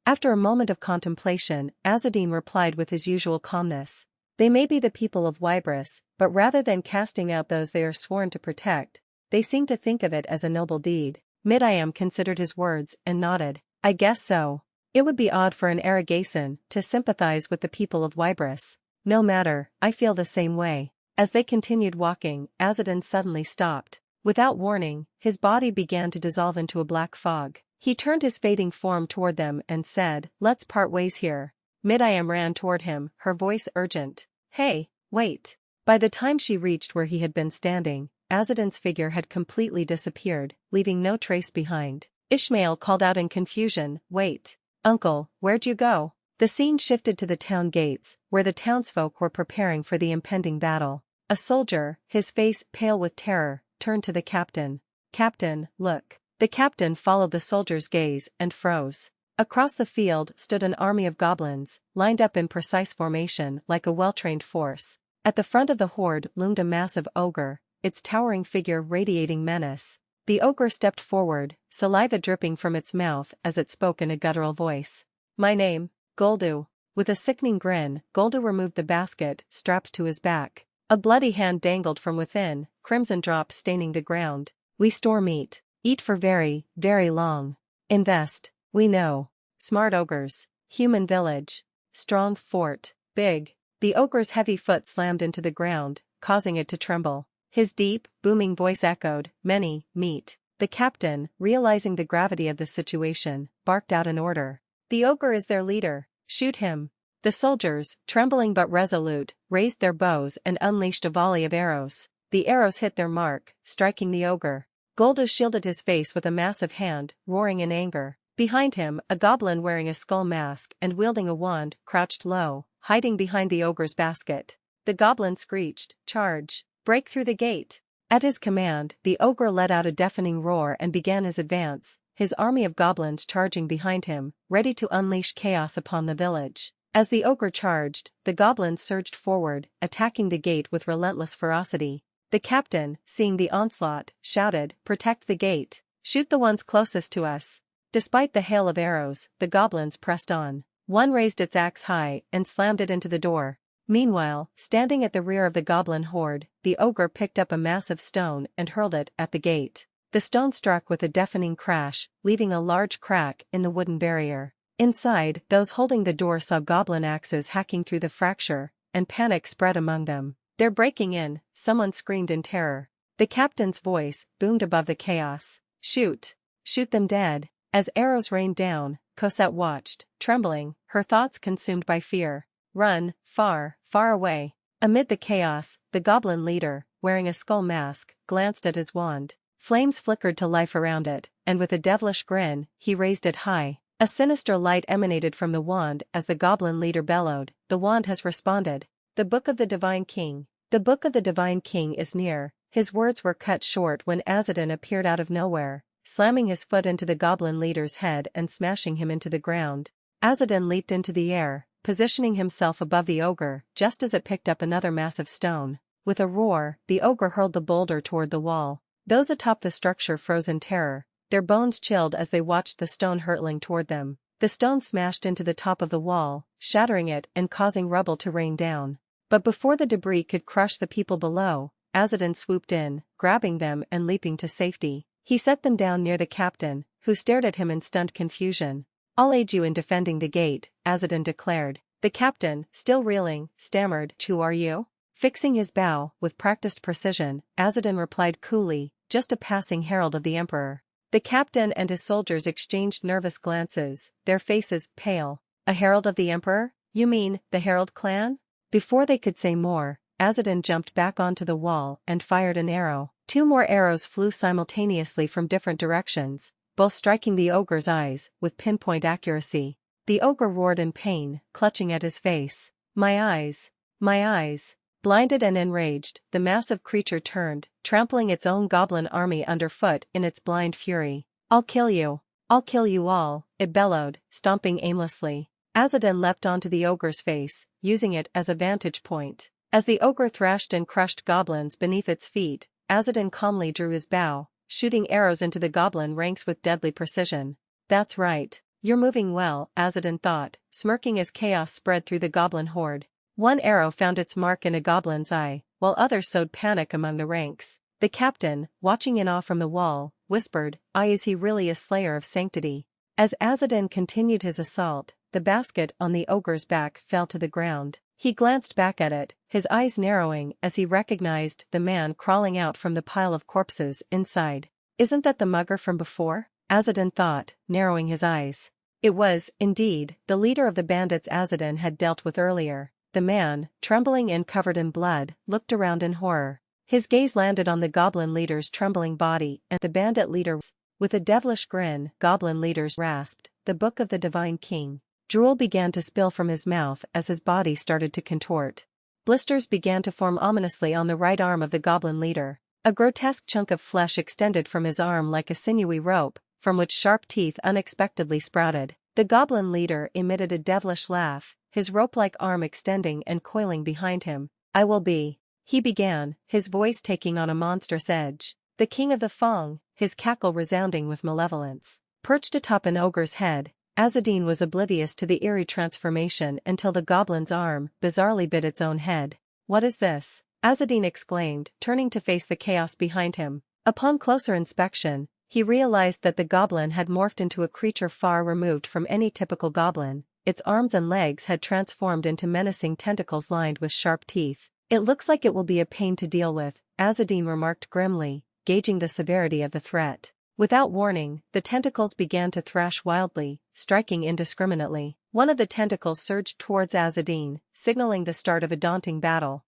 After a moment of contemplation, Azadin replied with his usual calmness, "They may be the people of Wybris, but rather than casting out those they are sworn to protect, they seem to think of it as a noble deed." Miriam considered his words and nodded. "I guess so. It would be odd for an Aragasan to sympathize with the people of Wybris. No matter, I feel the same way." As they continued walking, Azadin suddenly stopped. Without warning, his body began to dissolve into a black fog. He turned his fading form toward them and said, "Let's part ways here." Miriam ran toward him, her voice urgent. "Hey, wait." By the time she reached where he had been standing, Azadin's figure had completely disappeared, leaving no trace behind. Ishmael called out in confusion, "Wait. Uncle, where'd you go?" The scene shifted to the town gates, where the townsfolk were preparing for the impending battle. A soldier, his face pale with terror, turned to the captain. "Captain, look." The captain followed the soldier's gaze and froze. Across the field stood an army of goblins, lined up in precise formation like a well-trained force. At the front of the horde loomed a massive ogre, its towering figure radiating menace. The ogre stepped forward, saliva dripping from its mouth as it spoke in a guttural voice. "My name, Goldu." With a sickening grin, Goldu removed the basket strapped to his back. A bloody hand dangled from within, crimson drops staining the ground. "We store meat. Eat for very, very long. Invest. We know. Smart ogres. Human village. Strong fort. Big." The ogre's heavy foot slammed into the ground, causing it to tremble. His deep, booming voice echoed, "Many, meat." The captain, realizing the gravity of the situation, barked out an order. "The ogre is their leader. Shoot him." The soldiers, trembling but resolute, raised their bows and unleashed a volley of arrows. The arrows hit their mark, striking the ogre. Goldu shielded his face with a massive hand, roaring in anger. Behind him, a goblin wearing a skull mask and wielding a wand crouched low, hiding behind the ogre's basket. The goblin screeched, "Charge! Break through the gate!" At his command, the ogre let out a deafening roar and began his advance, his army of goblins charging behind him, ready to unleash chaos upon the village. As the ogre charged, the goblins surged forward, attacking the gate with relentless ferocity. The captain, seeing the onslaught, shouted, "Protect the gate! Shoot the ones closest to us!" Despite the hail of arrows, the goblins pressed on. One raised its axe high and slammed it into the door. Meanwhile, standing at the rear of the goblin horde, the ogre picked up a massive stone and hurled it at the gate. The stone struck with a deafening crash, leaving a large crack in the wooden barrier. Inside, those holding the door saw goblin axes hacking through the fracture, and panic spread among them. "They're breaking in," someone screamed in terror. The captain's voice boomed above the chaos. "Shoot! Shoot them dead." As arrows rained down, Cosette watched, trembling, her thoughts consumed by fear. "Run, far, far away." Amid the chaos, the goblin leader, wearing a skull mask, glanced at his wand. Flames flickered to life around it, and with a devilish grin, he raised it high. A sinister light emanated from the wand as the goblin leader bellowed, "The wand has responded. The Book of the Divine King. The Book of the Divine King is near." His words were cut short when Azadin appeared out of nowhere, slamming his foot into the goblin leader's head and smashing him into the ground. Azadin leaped into the air, positioning himself above the ogre just as it picked up another massive stone. With a roar, the ogre hurled the boulder toward the wall. Those atop the structure froze in terror, their bones chilled as they watched the stone hurtling toward them. The stone smashed into the top of the wall, shattering it and causing rubble to rain down. But before the debris could crush the people below, Azadin swooped in, grabbing them and leaping to safety. He set them down near the captain, who stared at him in stunned confusion. "I'll aid you in defending the gate," Azadin declared. The captain, still reeling, stammered, "Who are you?" Fixing his bow with practiced precision, Azadin replied coolly, "Just a passing herald of the emperor." The captain and his soldiers exchanged nervous glances, their faces pale. "A herald of the emperor? You mean, the Herald Clan?" Before they could say more, Azadin jumped back onto the wall and fired an arrow. 2 more arrows flew simultaneously from different directions, both striking the ogre's eyes with pinpoint accuracy. The ogre roared in pain, clutching at his face. My eyes! My eyes!" Blinded and enraged, the massive creature turned, trampling its own goblin army underfoot in its blind fury. "I'll kill you! I'll kill you all," it bellowed, stomping aimlessly. Azadin leapt onto the ogre's face, using it as a vantage point. As the ogre thrashed and crushed goblins beneath its feet, Azadin calmly drew his bow, shooting arrows into the goblin ranks with deadly precision. "That's right. You're moving well," Azadin thought, smirking as chaos spread through the goblin horde. One arrow found its mark in a goblin's eye, while others sowed panic among the ranks. The captain, watching in awe from the wall, whispered, "Is he really a Slayer of Sanctity?" As Azadin continued his assault, the basket on the ogre's back fell to the ground. He glanced back at it, his eyes narrowing as he recognized the man crawling out from the pile of corpses inside. "Isn't that the mugger from before?" Azadin thought, narrowing his eyes. It was, indeed, the leader of the bandits Azadin had dealt with earlier. The man, trembling and covered in blood, looked around in horror. His gaze landed on the goblin leader's trembling body and the bandit leader. With a devilish grin, goblin leaders rasped, "The Book of the Divine King." Drool began to spill from his mouth as his body started to contort. Blisters began to form ominously on the right arm of the goblin leader. A grotesque chunk of flesh extended from his arm like a sinewy rope, from which sharp teeth unexpectedly sprouted. The goblin leader emitted a devilish laugh, his rope-like arm extending and coiling behind him. "I will be," he began, his voice taking on a monstrous edge, "the king of the Fong," his cackle resounding with malevolence. Perched atop an ogre's head, Azadin was oblivious to the eerie transformation until the goblin's arm bizarrely bit its own head. "What is this?" Azadin exclaimed, turning to face the chaos behind him. Upon closer inspection, he realized that the goblin had morphed into a creature far removed from any typical goblin. Its arms and legs had transformed into menacing tentacles lined with sharp teeth. "It looks like it will be a pain to deal with," Azadin remarked grimly, gauging the severity of the threat. Without warning, the tentacles began to thrash wildly, striking indiscriminately. One of the tentacles surged towards Azadin, signaling the start of a daunting battle.